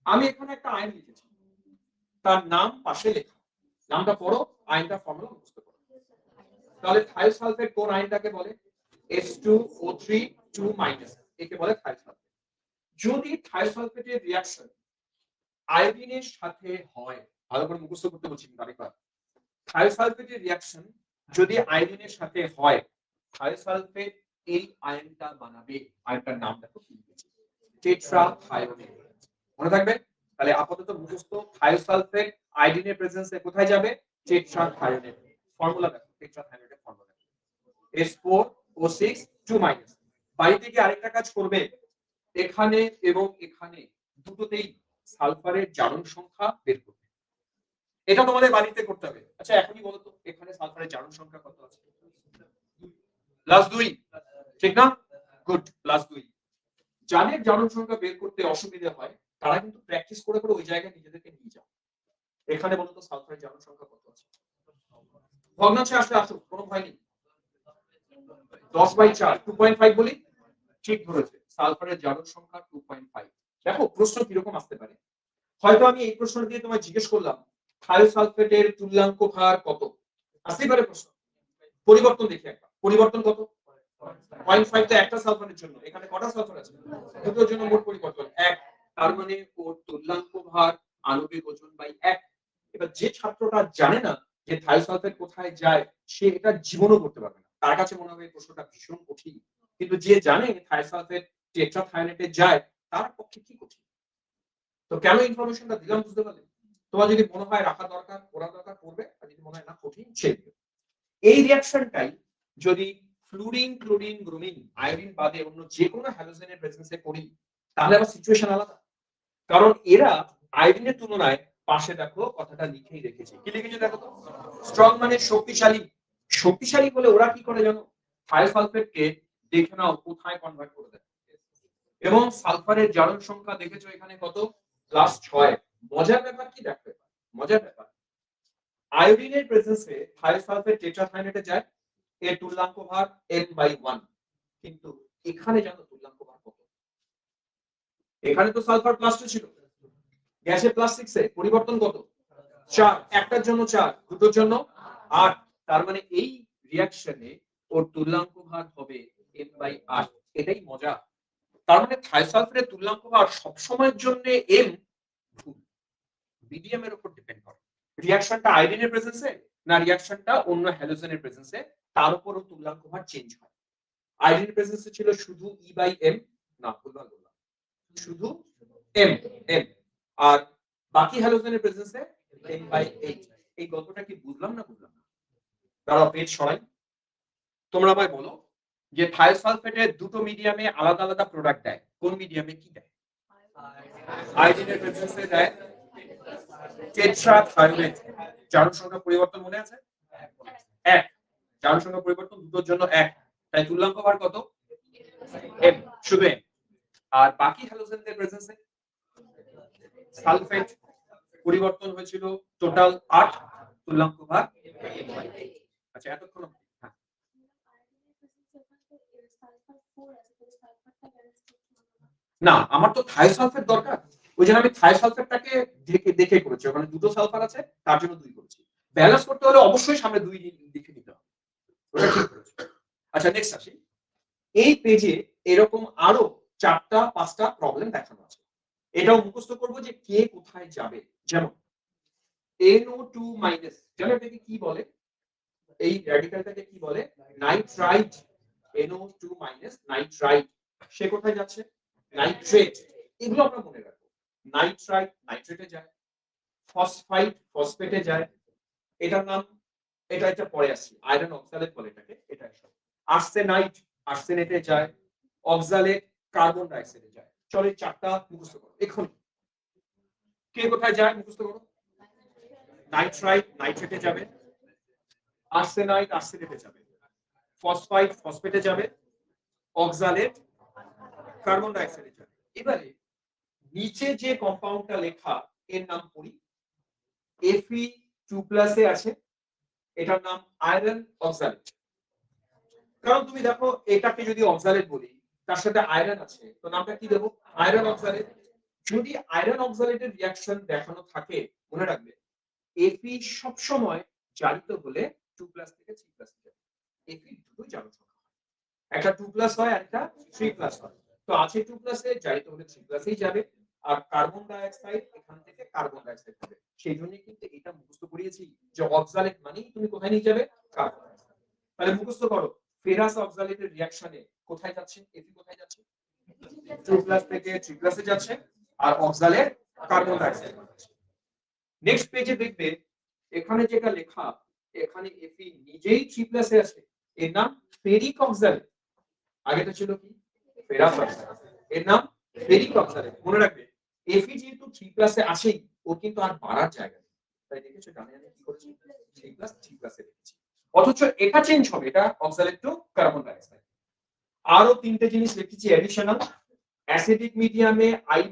আমি এখানে একটা আইন লিখেছি, তার নাম পাশে লেখা, নামটা পড়ো, আইনটা ফর্মুলা মুখস্থ করো। তাহলে থায়োসালফেট কোন আইনটাকে বলে? H2O3 2-, একে বলে থায়োসালফেট। যদি থায়োসালফেটের রিঅ্যাকশন আয়োডিনের সাথে হয়, ভালো করে মুখস্থ করতে বলছি আরেকবার, থায়োসালফেটের রিঅ্যাকশন যদি আয়োডিনের সাথে হয়, থায়োসালফেট এই আয়নটা বানাবে, আয়নটার নাম দেখো কি লিখেছি, টেট্রাথায়োনেট। মনে থাকবে? তাহলে আপাতত মুখস্থ, থায়োসালফেট আয়োডিনের প্রেজেন্সে কোথায় যাবে? টেট্রাথায়োনেট। ফর্মুলা দেখো, টেট্রাথায়োনেটের ফর্মুলা S4O6 2-। বাড়িতে কি আরেকটা কাজ করবে, এখানে এবং এখানে দুটোতেই সালফারের জারণ সংখ্যা বের করবে। এটা তোমাদের বাড়িতে করতে হবে। আচ্ছা এখনই বলো তো, এখানে সালফারের জারণ সংখ্যা কত আছে? +2, ঠিক না? গুড, +2। যাদের জারণ সংখ্যা বের করতে অসুবিধা হয় তারা কিন্তু প্র্যাকটিস করে করে ওই জায়গায় নিজেদেরকে নিয়ে যাও। এখানে বলো তো সালফারের জারণ সংখ্যা কত আছে? ভগ্নাংশে আসলে আসুক, কোনো ভয় নেই। 10/4, 2.5 বলি? ঠিক ধরেছে, সালফারের জারণ সংখ্যা 2.5। দেখো প্রশ্ন কিরকম আসতে পারে। হয়তো আমি এই প্রশ্ন দিয়ে তোমায় জিজ্ঞেস করলাম থায়োসালফেটের তুল্যাঙ্ক ভার কত, আসতেই পারে প্রশ্ন। পরিবর্তন দেখি একবার, পরিবর্তন কত? 0.5। তো একটা সালফারের জন্য এখানে কটা সালফার আছে? দুটোর জন্য মোট পরিবর্তন 1। তার মানে ওর তুল্যাঙ্ক ভার আণবিক ওজন বাই 1। এবার যে ছাত্রটা জানে না যে থায়োসালফেট কোথায় যায়, সে এটা জীবনও করতে পারবে না। তার কাছে মনে হবে এই প্রশ্নটা ভীষণ কঠিন। কিন্তু যে জানে থায়োসালফেট টেট্রাথায়োনেটে যায়, তার পক্ষে কি কঠিন। তো কেন ইনফরমেশনটা দিলাম বুঝতে পারলে? তোমার যদি মনে হয় রাখা দরকার, পড়া দরকার পড়বে, আর যদি মনে হয় না কঠিন ছেড়ে দিও। এই রিঅ্যাকশনটাই যদি ফ্লুরিন, ক্লোরিন, ব্রোমিন, আয়োডিন বাদে অন্য যে কোনো হ্যালোজেনের প্রেজেন্সে করি, তাহলে আবার সিচুয়েশন আলাদা। কারণ এরা আয়োডিনের তুলনায়, পাশে দেখো কথাটা লিখেই রেখেছে, কি লিখেছে দেখো তো, স্ট্রং মানে শক্তিশালী। শক্তিশালী বলে ওরা কি করে জানো? থায়োসালফেটকে দেখে নাও কোথায় কনভার্ট করে দেয়। এবং সালফারের জারণ সংখ্যা দেখেছো এখানে কত? +6। মজার ব্যাপার কি দেখো, মজার ব্যাপার, আয়োডিনের প্রেজেন্সে থায়োসালফেট টেট্রাথায়োনেটে যায়, এর তুল্যাঙ্ক ভার m/1। কিন্তু এখানে জানো তুল্যাঙ্ক ভার কত? এখানে তো সালফার +2 ছিল, গ্যাসে +6 এ পরিবর্তন কত? 4। একটার জন্য 4, দুটোর জন্য 8। তার মানে এই রিঅ্যাকশনে ওর তুল্যাঙ্ক ভার হবে m/8। এটাই মজা। তার মানে থায়োসালফেটের তুল্যাঙ্ক ভার সব সময়ের জন্য m, মিডিয়াম এর উপর ডিপেন্ড করে। রিঅ্যাকশনটা আয়োডিনের প্রেজেন্সে না রিঅ্যাকশনটা অন্য হ্যালোজেনের প্রেজেন্সে, তার উপরও তুল্যাঙ্ক ভার চেঞ্জ হয়। আয়োডিনের প্রেজেন্সে ছিল শুধু E/m, না ভুলভাল বললাম, শুধু m m, আর বাকি হ্যালোজেনের প্রেজেন্সে m/8। এই গল্পটা কি বুঝলাম না বুঝলাম না? দাঁড়াও পেজ সরাই। তোমরা আমায় বলো যে থায়োসালফেটের দুটো মিডিয়ামে আলাদা আলাদা প্রোডাক্ট দেয়, কোন মিডিয়ামে কি দেয়? আয়োডিনের প্রেজেন্সে দেয় টেট্রাথায়োনেট। জারণ সংখ্যা পরিবর্তন মনে আছে? 1। জারণ সংখ্যা পরিবর্তন দুটোর জন্য 1, তাই তুল্যাঙ্ক ভার কত? m, শুধু m। আর বাকি হ্যালোজেনদের প্রেজেন্সে সালফেট পরিবর্তন হয়েছিল টোটাল 8, তুল্যাঙ্ক ভার। আচ্ছা এতক্ষণ হ্যাঁ। না, আমার তো থায়োসালফেট দরকার, ওই জন্য আমি থায়োসালফেটটাকে দেখে দেখে করেছি। ওখানে দুটো সালফার আছে, তার জন্য 2 করেছি। ব্যালেন্স করতে হলে অবশ্যই সামনে 2 লিখে দিতে হবে। ওটা ঠিক করেছি। আচ্ছা নেক্সট আসি। এই পেজে এরকম আরো 4টা 5টা প্রবলেম দেখানো আছে। এটাও মুখস্থ করব যে কে কোথায় যাবে। যেমন NO2-, জানো এটাকে কি বলে? এই র্যাডিক্যালটাকে কি বলে? নাইট্রাইট। NO2-, nitrite. সে কোথায় যাচ্ছে? নাইট্রেট। এগুলো আমরা মনে রাখবো। নাইট্রাইট নাইট্রেটে যায়, ফসফাইট ফসফেটে যায়। এটার নাম, এটা পরে আসছে, আয়রন অক্সালেট বলে এটাকে। এটা আর্সেনাইট আর্সেনেটে যায়, অক্সালেট কার্বন ডাই অক্সাইডে যায়। চলো এই 4টা মুখস্থ করো এখন। কে কোথায় যায় মুখস্থ করো। নাইট্রাইট নাইট্রেটে যাবে, আর্সেনাইট আর্সেনেটে যাবে, ফসফাইট ফসফেটে যাবে, অক্সালেট কার্বন ডাই অক্সাইডে যাবে। এবারে নিচে যে কম্পাউন্ডটা লেখা এর নাম পড়ি। Fe2+ এ আছে, এটার নাম আয়রন অক্সালেট। কারণ তুমি দেখো এটাকে যদি অক্সালেট বলি, তার সাথে আয়রন আছে, তো নামটা কি দেবো? Iron oxalate. যদি আয়রন অক্সালেটের রিঅ্যাকশন দেখানো থাকে, মনে রাখবে Fe সব সময় জারিত হলে 2+ থেকে 3+ যাবে। Fe দুটোই জারণ সংখ্যা হয়, একটা 2+ হয় আর একটা 3+ হয়। তো আছে 2+ এ জারিত হলে 3+ এই যাবে। আর কার্বন ডাই অক্সাইড এখান থেকে কার্বন ডাই অক্সাইড হবে। সেই জন্য কিন্তু এটা মুখস্থ করিয়েছি যে অক্সালেট মানেই তুমি কোথায় নিয়ে যাবে? Carbon die oxide. তাহলে মুখস্থ করো, ফেরাস অক্সালেটের রিঅ্যাকশনে কোথায় যাচ্ছে? Fe কোথায় যাচ্ছে? 2+ থেকে 3+ এ যাচ্ছে আর অক্সালের কার্বন ডাইঅক্সাইড। নেক্সট পেজে দেখবে এখানে যেটা লেখা, এখানে Fe নিজেই 3+ এ আছে, এর নাম ফেরিক অক্সালেট। আগেটা ছিল কি ফেরাস অক্সালেট, এর নাম ফেরিক অক্সালেট। মনে রাখবে Fe যেহেতু 3+ এ আছেই, ও কিন্তু আর বাড়ার জায়গা নেই। তাই দেখেছো ডানে আমি কি করেছি 3+ এ রেখেছি। অথচ এটা চেঞ্জ হবে, এটা অক্সালেট টু কার্বন ডাইঅক্সাইড। আরো তিনটে জিনিস লিখেছি অ্যাডিশনাল। অ্যাসিডিক মিডিয়ামে I-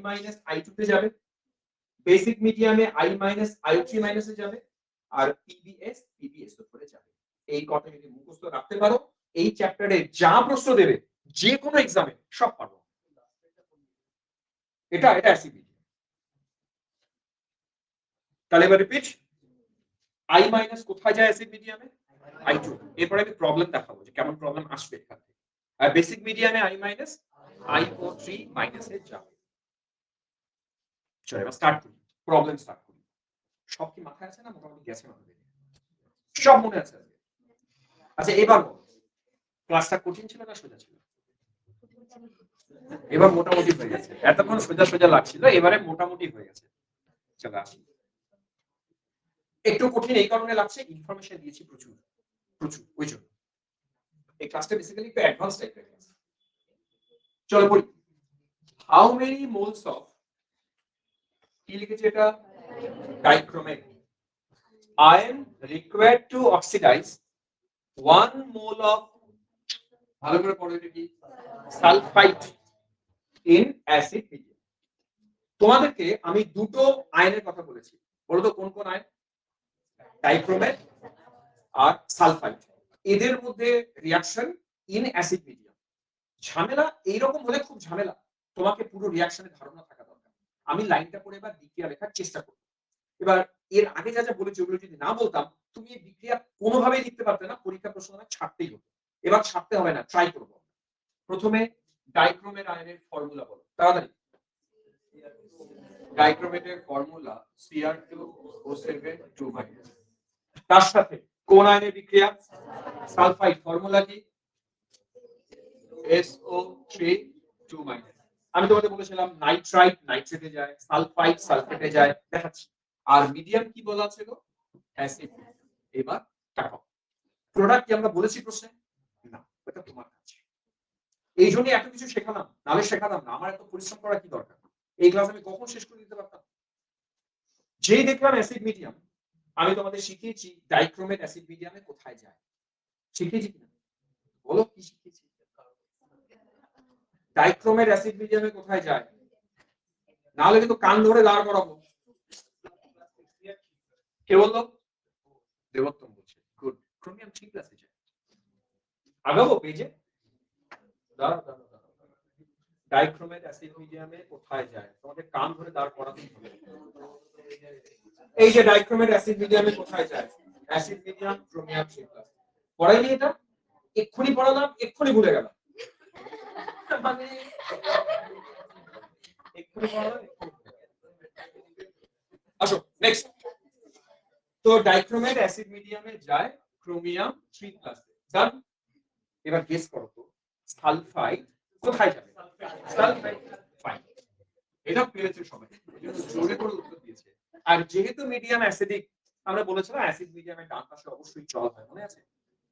I2 তে যাবে, বেসিক মিডিয়ামে I-IO3- এ যাবে, আর PBS উপরে যাবে। এই কথা যদি মুখস্থ রাখতে পারো, এই চ্যাপ্টারে যা প্রশ্ন দেবে যে কোনো এক্সামে সব পারবো। এটা অ্যাসিড মিডিয়াম। তাহলে এবার রিপিট, I- কোথায় যায় অ্যাসিড মিডিয়ামে? I2। এরপরে আমি প্রবলেম দেখাবো যে কেমন প্রবলেম আসবে এখান থেকে। আর বেসিক মিডিয়ামে I-, IO3- এ যাবে। চলো এবার স্টার্ট করি, প্রবলেম স্টার্ট করি। সব কি মাথায় আছে না মোটামুটি গেছে মাথায়? সব মনে আছে? আচ্ছা এবার ক্লাসটা কঠিন ছিল না সোজা ছিল? এবার মোটামুটি হয়ে গেছে। এতক্ষণ সোজা সোজা লাগছিল, এবারে মোটামুটি হয়ে গেছে। চলো আসি। একটু কঠিন এই কারণে লাগছে, ইনফরমেশন দিয়েছি প্রচুর প্রচুর, ওই জন্য। এই ক্লাসটা বেসিক্যালি একটু অ্যাডভান্স টাইপের ক্লাস। চলো বলি, হাউ মেনি মোলস অফ, কি লিখেছে এটা, dichromate ion required to oxidise 1 mole of, ভালো করে পড়ো এটা কি, সালফাইড ইন অ্যাসিড মিডিয়াম। তোমাদেরকে আমি দুটো আয়নের কথা বলেছি, বলো তো কোন কোন আয়ন? ডাইক্রোমেট আর সালফাইড। এদের মধ্যে রিঅ্যাকশন ইন অ্যাসিড মিডিয়াম। ঝামেলা এইরকম হলে খুব ঝামেলা, তোমাকে পুরো রিঅ্যাকশনের ধারণা থাকা দরকার। আমি লাইনটা পড়ে এবার বিক্রিয়া লেখার চেষ্টা করব। এবার এর আগে যা যা বলেছি ওগুলো যদি না বলতাম, তুমি এই বিক্রিয়া কোনোভাবেই লিখতে পারতে না, পরীক্ষা প্রশ্ন ছাড়তেই হতো। এবার ছাড়তে হবে না, ট্রাই করব। প্রথমে ডাইক্রোমেট আয়নের ফর্মুলা বলো তাড়াতাড়ি। ডাইক্রোমেটের ফর্মুলা Cr2O7 2-। তার সাথে কোন আয়নের বিক্রিয়া? সালফাইড, ফর্মুলা কি? SO3 2-। আমি তোমাদের বলেছিলাম নাইট্রাইট নাইট্রেটে যায়, সালফাইড সালফেটে যায়, দেখাচ্ছি। আর মিডিয়াম কি বলা ছিল? অ্যাসিড। এবার টাকা প্রোডাক্ট কি আমরা বলেছি প্রশ্নে? না, এটা তোমার কাছে। এই জন্য এত কিছু শেখালাম, নালে শেখালাম না। আমার এত পরিশ্রম করা কি দরকার? এই ক্লাস আমি কখন শেষ করে দিতে পারতাম। যেই দেখলাম অ্যাসিড মিডিয়াম, আমি তোমাদের শিখিয়েছি ডাইক্রোমেট অ্যাসিড মিডিয়ামে কোথায় যায়। শিখিয়েছি কিনা বলো, কি শিখিয়েছি? ডাইক্রোমেট অ্যাসিড মিডিয়ামে কোথায় যায়? না হলে কিন্তু কান ধরে দাঁড় করাবো। কে বললো? দেবোত্তম বলছে। গুড। ক্রোমিয়াম 3+ এ যায়। আগাবো পেজে, দাঁড়াও দাঁড়াও দাঁড়াও। ডাইক্রোমেট অ্যাসিড মিডিয়ামে কোথায় যায়? তোমাদের কান ধরে দাঁড় করাতেই হবে। এই যে ডাইক্রোমেট অ্যাসিড মিডিয়ামে কোথায় যায়? Acid medium chromium 3+। পড়াইনি এটা? এক্ষুনি পড়ালাম, এক্ষুনি ভুলে গেলাম। মানে এক্ষুনি পড়ালাম, এক্ষুনি ভুলে গেলাম। আসো নেক্সট। তো ডাইক্রোমেট অ্যাসিড মিডিয়ামে যায় ক্রোমিয়াম 3+। ডান। এবার গেস করো তো সালফাইড কোথায় যাবে? Sulphide, fine. এটা পেরেছে সবাই, এজন্য জোরে করে উত্তর দিয়েছে। আর যেহেতু মিডিয়াম অ্যাসিডিক, আমরা বলেছিলাম অ্যাসিড মিডিয়ামের ডান পাশে অবশ্যই জল হয়, মনে আছে?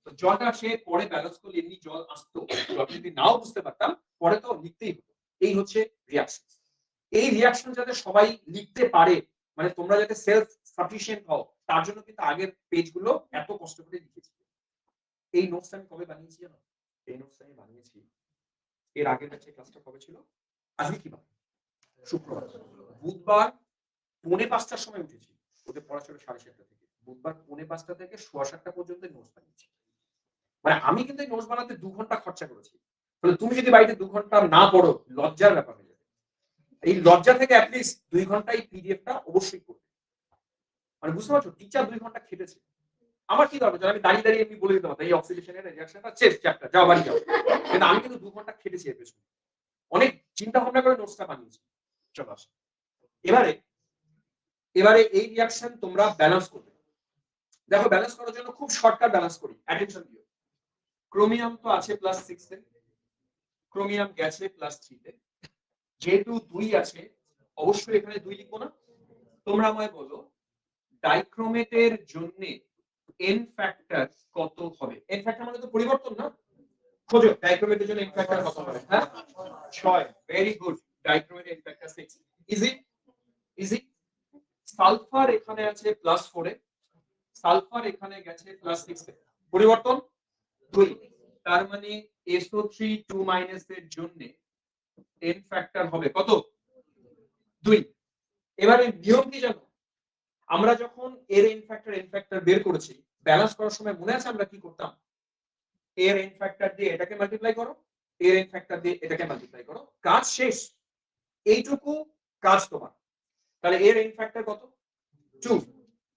তো জলটা সে পরে ব্যালেন্স করলে এমনি জল আসতো, জল যদি নাও বুঝতে পারতাম পরে তো লিখতেই হতো। এই হচ্ছে রিঅ্যাকশন। এই রিঅ্যাকশন যাতে সবাই লিখতে পারে, মানে তোমরা যাতে সেলফ সাফিশিয়েন্ট হও, তার জন্য কিন্তু আগের পেজগুলো এত কষ্ট করে লিখেছি। এই নোটস আমি কবে বানিয়েছি জানো? এই নোটস আমি বানিয়েছি এর আগের ব্যাচে। ক্লাসটা কবে ছিল? আজকে কি বার? শুক্রবার। বুধবার 4:45টার সময় উঠেছি, ওদের পড়া ছিল 7:30 থেকে। বুধবার 4:45 থেকে 7:15 পর্যন্ত নোটস বানিয়েছি। মানে আমি কিন্তু এই নোটস বানাতে 2 ঘন্টা খরচা করেছি। তাহলে তুমি যদি বাড়িতে 2 ঘন্টা না পড়ো, লজ্জার ব্যাপার হয়ে যাবে। এই লজ্জা থেকে অ্যাটলিস্ট 2 ঘন্টা এই পিডিএফটা অবশ্যই করবে। মানে বুঝতে পারছো, টিচার 2 ঘন্টা খেটেছে। আমার কি দরকার, আমি দাঁড়িয়ে দাঁড়িয়ে এমনি বলে দিতে পারতাম এই অক্সিডেশনের রিঅ্যাকশনটা শেষ চ্যাপ্টার, যাও বাড়ি যাও। কিন্তু আমি কিন্তু 2 ঘন্টা খেটেছি এর পেছনে, অনেক চিন্তা ভাবনা করে নোটসটা বানিয়েছি। চলো আসো এবারে। এবারে এই রিঅ্যাকশন তোমরা ব্যালেন্স করবে। দেখো ব্যালেন্স করার জন্য খুব শর্টকাট ব্যালেন্স করি, অ্যাটেনশন দিও। ক্রোমিয়াম তো আছে +6 এ, ক্রোমিয়াম গেছে +3 তে, যেহেতু 2 আছে অবশ্যই এখানে 2 লিখবো না। তোমরা আমায় বলো ডাইক্রোমেটের জন্য n ফ্যাক্টর কত হবে? n ফ্যাক্টর মানে তো পরিবর্তন না। খোঁজো ডাইক্রোমেটের জন্য n ফ্যাক্টর কত হবে? হ্যাঁ 6। Very good. ডাইক্রোমেটের n factor 6। Easy easy. Sulphur এখানে আছে +4 এ, সালফার এখানে গেছে +6 এ, পরিবর্তন 2। তার মানে SO3 2 এর জন্য n ফ্যাক্টর হবে কত? 2। এবারে নিয়ম কি জানো? আমরা যখন এর n ফ্যাক্টর বের করেছি ব্যালেন্স করার সময় মনে আছে আমরা কি করতাম? এর n ফ্যাক্টর দিয়ে এটাকে মাল্টিপ্লাই করো, এর n ফ্যাক্টর দিয়ে এটাকে মাল্টিপ্লাই করো, কাজ শেষ। এইটুকু কাজ তোমার। তাহলে এর n ফ্যাক্টর কত? 2।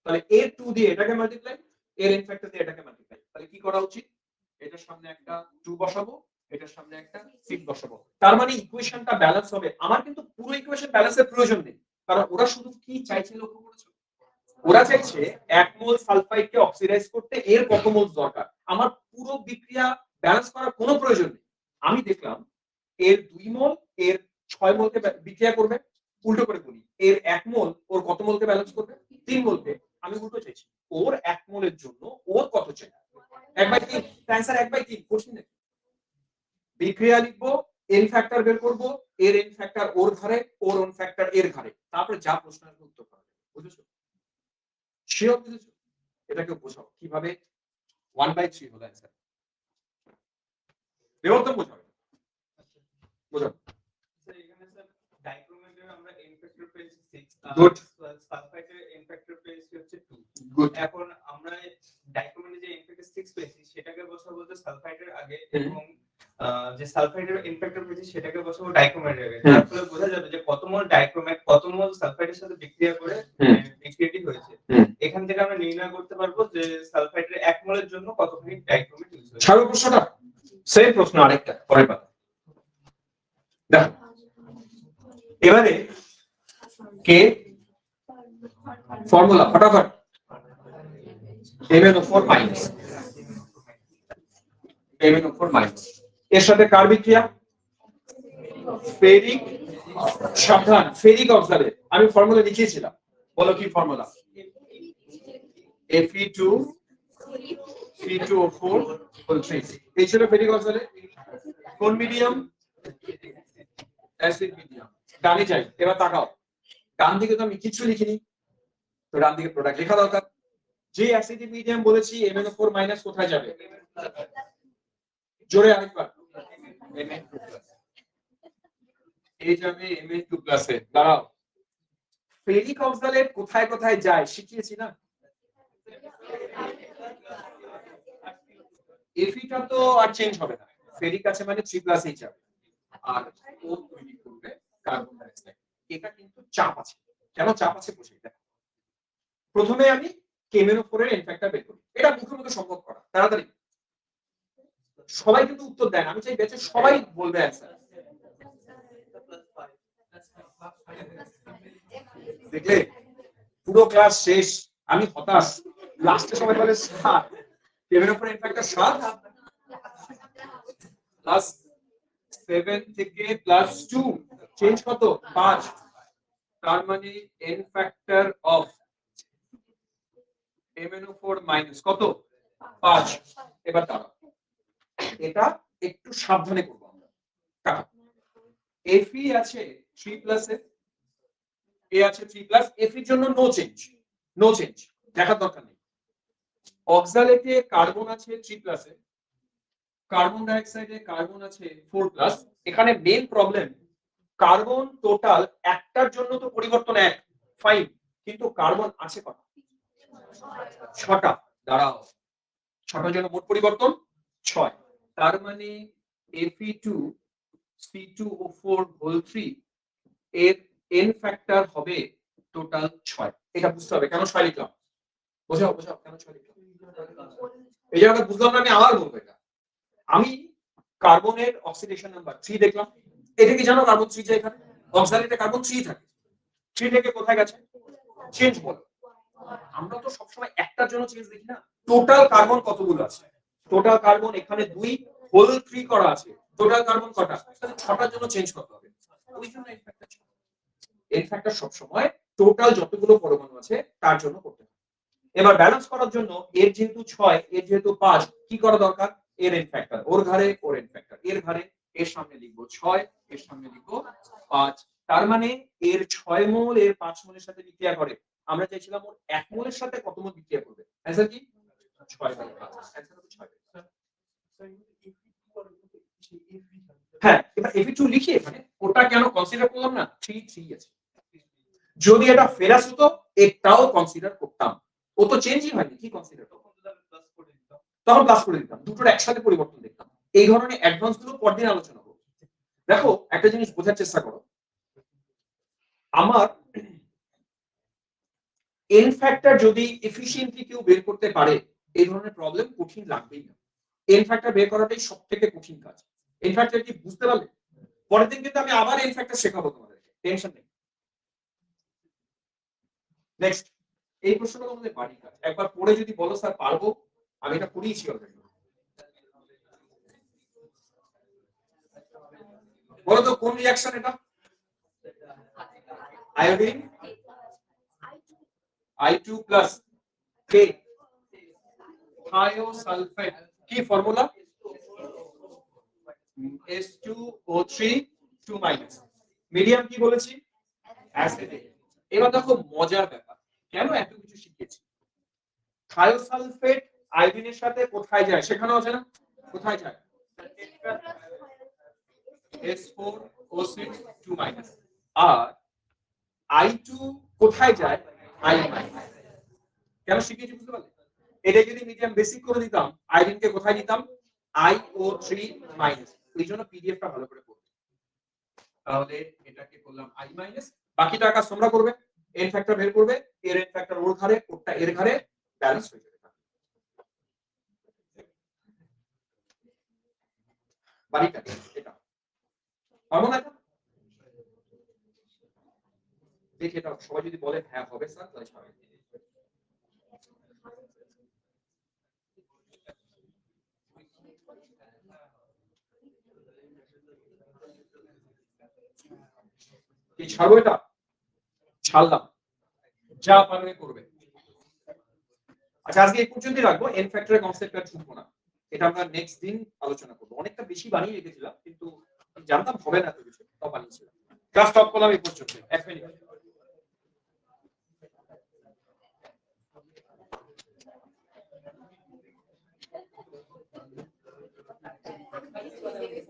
তাহলে এর 2 দিয়ে এটাকে মাল্টিপ্লাই, এর n ফ্যাক্টর দিয়ে এটাকে মাল্টিপ্লাই। তাহলে কি করা উচিত? এটার সামনে একটা 2 বসাবো, এটার সামনে একটা 6 বসাবো। তার মানে ইকুয়েশনটা ব্যালেন্স হবে। আমার কিন্তু পুরো ইকুয়েশন ব্যালেন্সের প্রয়োজন নেই, কারণ ওরা শুধু কি চাইছে লক্ষ্য করেছো? ওরা চাইছে 1 মোল সালফাইডকে অক্সিডাইজ করতে এর কত মোল দরকার। আমার পুরো বিক্রিয়া ব্যালেন্স করার কোনো প্রয়োজন নেই। আমি দেখলাম এর 2 মোল এর 6 মোলকে বিক্রিয়া করবে। উল্টো করে বলি, এর 1 মোল ওর কত মোলকে ব্যালেন্স করবে? 3 মোলকে। আমি উল্টো চাইছি, ওর 1 মোলের জন্য ওর কত চাই? 1/3। অ্যানসার 1/3। কোশ্চেন নাকি? বিক্রিয়া লিখবো, n ফ্যাক্টর বের করব, এর n ফ্যাক্টর ওর ঘরে, ওর n ফ্যাক্টর এর ঘরে, তারপরে যা প্রশ্ন আসবে উত্তর করা যাবে। বুঝেছো? শিওর বুঝেছো? এটাকে বোঝাও কিভাবে 1/3 হলো অ্যানসার। বিবর্তন বোঝাও, বোঝাও। স্যার এখানে স্যার ডাইক্রোমেটের আমরা n ফ্যাক্টর পেয়েছি 6, গুড। সালফাইডের n ফ্যাক্টর পেয়েছি হচ্ছে 2। গুড। এখন আমরা ডাইক্রোমেটে যে n ফ্যাক্টর 6 পেয়েছি সেটাকে বসাবো যে সালফাইডের আগে, এবং যে সালফাইডের n ফ্যাক্টর পেয়েছি সেটাকে বসাবো ডাইক্রোমেটের আগে। তার ফলে বোঝা যাবে যে কত মোল ডাইক্রোমেট কত মোল সালফাইডের সাথে বিক্রিয়া করে বিক্রিয়াটি হয়েছে। এখান থেকে আমরা নির্ণয় করতে পারবো যে সালফাইডের 1 মোলের জন্য কতখানি ডাইক্রোমেট ইউজ হয়েছে। ছাড়ো প্রশ্নটা, সেম প্রশ্ন আরেকটা পরের পাতা। দেখো এবারে কে ফর্মুলা ফটাফট। MnO4 মাইনাস, MnO4 মাইনাস, এর সাথে কার বিক্রিয়া? ফেরিক। সাবধান, ফেরিক অক্সাইড। আমি ফর্মুলা লিখিয়েছিলাম, বলো কি ফর্মুলা? Fe2 C2O4 3। এই ছিল ফেরিক অক্সাইড। কোন মিডিয়াম? Acid medium. ডানে যাই, এবার তাকাও, ডান দিকে তো আমি কিছু লিখিনি, তো ডান দিকে প্রোডাক্ট লেখা দরকার। যে অ্যাসিড মিডিয়াম বলেছি MnO4 মাইনাস কোথায় যাবে? জোরে আরেকবার। Mn2 plus. এই যাবে Mn2 প্লাসে। দাঁড়াও, ফেরিক অক্সাইড কোথায় কোথায় যায় শিখিয়েছি না? Feটা তো আর চেঞ্জ হবে না, ফেরিক আছে মানে 3 প্লাসেই যাবে, আর ও তৈরি করবে কার্বন ডাই অক্সাইড। এটা কিন্তু চাপ আছে। কেন চাপ আছে বুঝি। দেখো প্রথমে আমি MnO4 এর n ফ্যাক্টর বের করি, এটা মুখে মুখে সম্ভব করা, তাড়াতাড়ি। সবাই কিন্তু উত্তর দেন, আমি চাই ব্যাচে সবাই বলবে অ্যানসার। দেখলে পুরো ক্লাস শেষ, আমি হতাশ। লাস্টে সবাই বলে 7, MnO4 n ফ্যাক্টর 7 প্লাস 7 থেকে +2 চেঞ্জ কত? 5। তার মানে n factor of MnO4 minus কত? 5। এবার দাঁড়াও, এটা একটু সাবধানে করব আমরা। কারণ Fe আছে 3 প্লাসে, এ আছে 3 প্লাস, Fe এর জন্য নো চেঞ্জ, নো চেঞ্জ, দেখার দরকার নেই। অক্সালেটে কার্বন আছে 3 প্লাসে, কার্বন ডাই অক্সাইডে কার্বন আছে 4 প্লাস। এখানে মেইন প্রবলেম কার্বন টোটাল একটার জন্য তো পরিবর্তন 1, ফাইন, কিন্তু কার্বন আছে কটা? 6টা। দাঁড়াও, 6টার জন্য মোট পরিবর্তন 6। তার মানে Fe2 C2O4 হোল 3 এর n ফ্যাক্টর হবে টোটাল 6। এটা বুঝতে হবে কেন 6 লিখলাম, বোঝাও বোঝাও কেন 6 লিখলাম। এই জায়গাটা বুঝলাম না, আমি আবার বলবো। এটা আমি কার্বনের অক্সিডেশন নাম্বার 3 দেখলাম, এটা কি জানো? কার্বন 3 যায় এখানে, অক্সালেটে কার্বন 3 থাকে, 3 থেকে কোথায় গেছে? চেঞ্জ বলো। আমরা তো সবসময় একটার জন্য চেঞ্জ দেখি না, টোটাল কার্বন কতগুলো আছে? টোটাল কার্বন এখানে 2 হোল 3 করা আছে, টোটাল কার্বন কটা? তাহলে 6টার জন্য চেঞ্জ করতে হবে। ওই জন্য এন ফ্যাক্টর 6। এন ফ্যাক্টর সবসময় টোটাল যতগুলো পরমাণু আছে তার জন্য করতে হয়। এবার ব্যালেন্স করার জন্য এর যেহেতু 6 এর যেহেতু 5 কি করা দরকার, এর এন ফ্যাক্টর ওর ঘরে ওর এন ফ্যাক্টর এর ঘরে, এর সামনে লিখবো 6 এর সামনে লিখবো 5। তার মানে এর 6 মোল এর 5 মোলের সাথে বিক্রিয়া করে। আমরা চাইছিলাম ওর 1 মোলের সাথে কত মোল বিক্রিয়া করবে। অ্যানসার কি 6/5। অ্যানসার হবে 6। হ্যাঁ, এবার Fe2 লিখি এখানে, ওটা কেন কনসিডার করলাম না, 3 আছে। যদি এটা ফেরাস হতো এটাও কনসিডার করতাম, ও তো চেঞ্জই হয়নি, কি কনসিডার করব, তখন প্লাস করে দিতাম, দুটোর একসাথে পরিবর্তন দেখতাম। এই ধরনের অ্যাডভান্স গুলো পরদিন আলোচনা করব। দেখো একটা জিনিস বোঝার চেষ্টা করো, আমার এন ফ্যাক্টর যদি এফিশিয়েন্টলি কেউ বের করতে পারে, এই ধরনের প্রবলেম কঠিন লাগবেই না। এন ফ্যাক্টর বের করাটাই সবথেকে কঠিন কাজ। এন ফ্যাক্টর কি বুঝতে পারলে, পরের দিন কিন্তু আমি আবার এন ফ্যাক্টর শেখাবো তোমাদেরকে, টেনশন নেই। নেক্সট, এই প্রশ্নটা তোমাদের বাড়ি কাজ, একবার পড়ে যদি বলো স্যার পারবো, আমি এটা পড়িয়েছি অলরেডি। বলো তো কোন রিঅ্যাকশন এটা, iodine I2 plus K thiosulphate, কি ফর্মুলা, S2O3 2-। মিডিয়াম কি বলেছি, অ্যাসিডিক। এবার দেখো মজার ব্যাপার, কেন এত কিছু শিখেছি, থায়োসালফেট আয়োডিনের সাথে কোথায় যায় সেখানেও আছে না, কোথায় যায়, S4O6 2-। আর I2 কোথায় যায়, I-। কেন শিখেছি বুঝতে পারলে, এটা যদি মিডিয়াম বেসিক করে দিতাম, আয়োডিনকে কোথায় দিতাম, IO3-। এই জন্য পিডিএফটা ভালো করে পড়বে। তাহলে এটাকে করলাম I-, বাকিটা কাজ তোমরা করবে, এন ফ্যাক্টর বের করবে, এর এন ফ্যাক্টর ওর ঘরে ওরটা এর ঘরে, ব্যালেন্স হয়ে যাবে। বাড়িটা এটা পারবো না, এটা দেখি, এটা সবাই যদি বলে হ্যাঁ হবে স্যার তাহলে সবাই কি ছাড়বো, এটা ছাড়লাম, যা পারবে করবে। আচ্ছা আজকে এই পর্যন্তই রাখবো, এন ফ্যাক্টরের কনসেপ্টটা ঢুকবো না, এটা আমরা নেক্সট দিন আলোচনা করবো। অনেকটা বেশি বানিয়ে রেখেছিলাম কিন্তু জানতাম হবে না তো কিছু, তাও বানিয়েছিলাম। ক্লাস স্টপ করলাম এই পর্যন্ত, 1 মিনিট।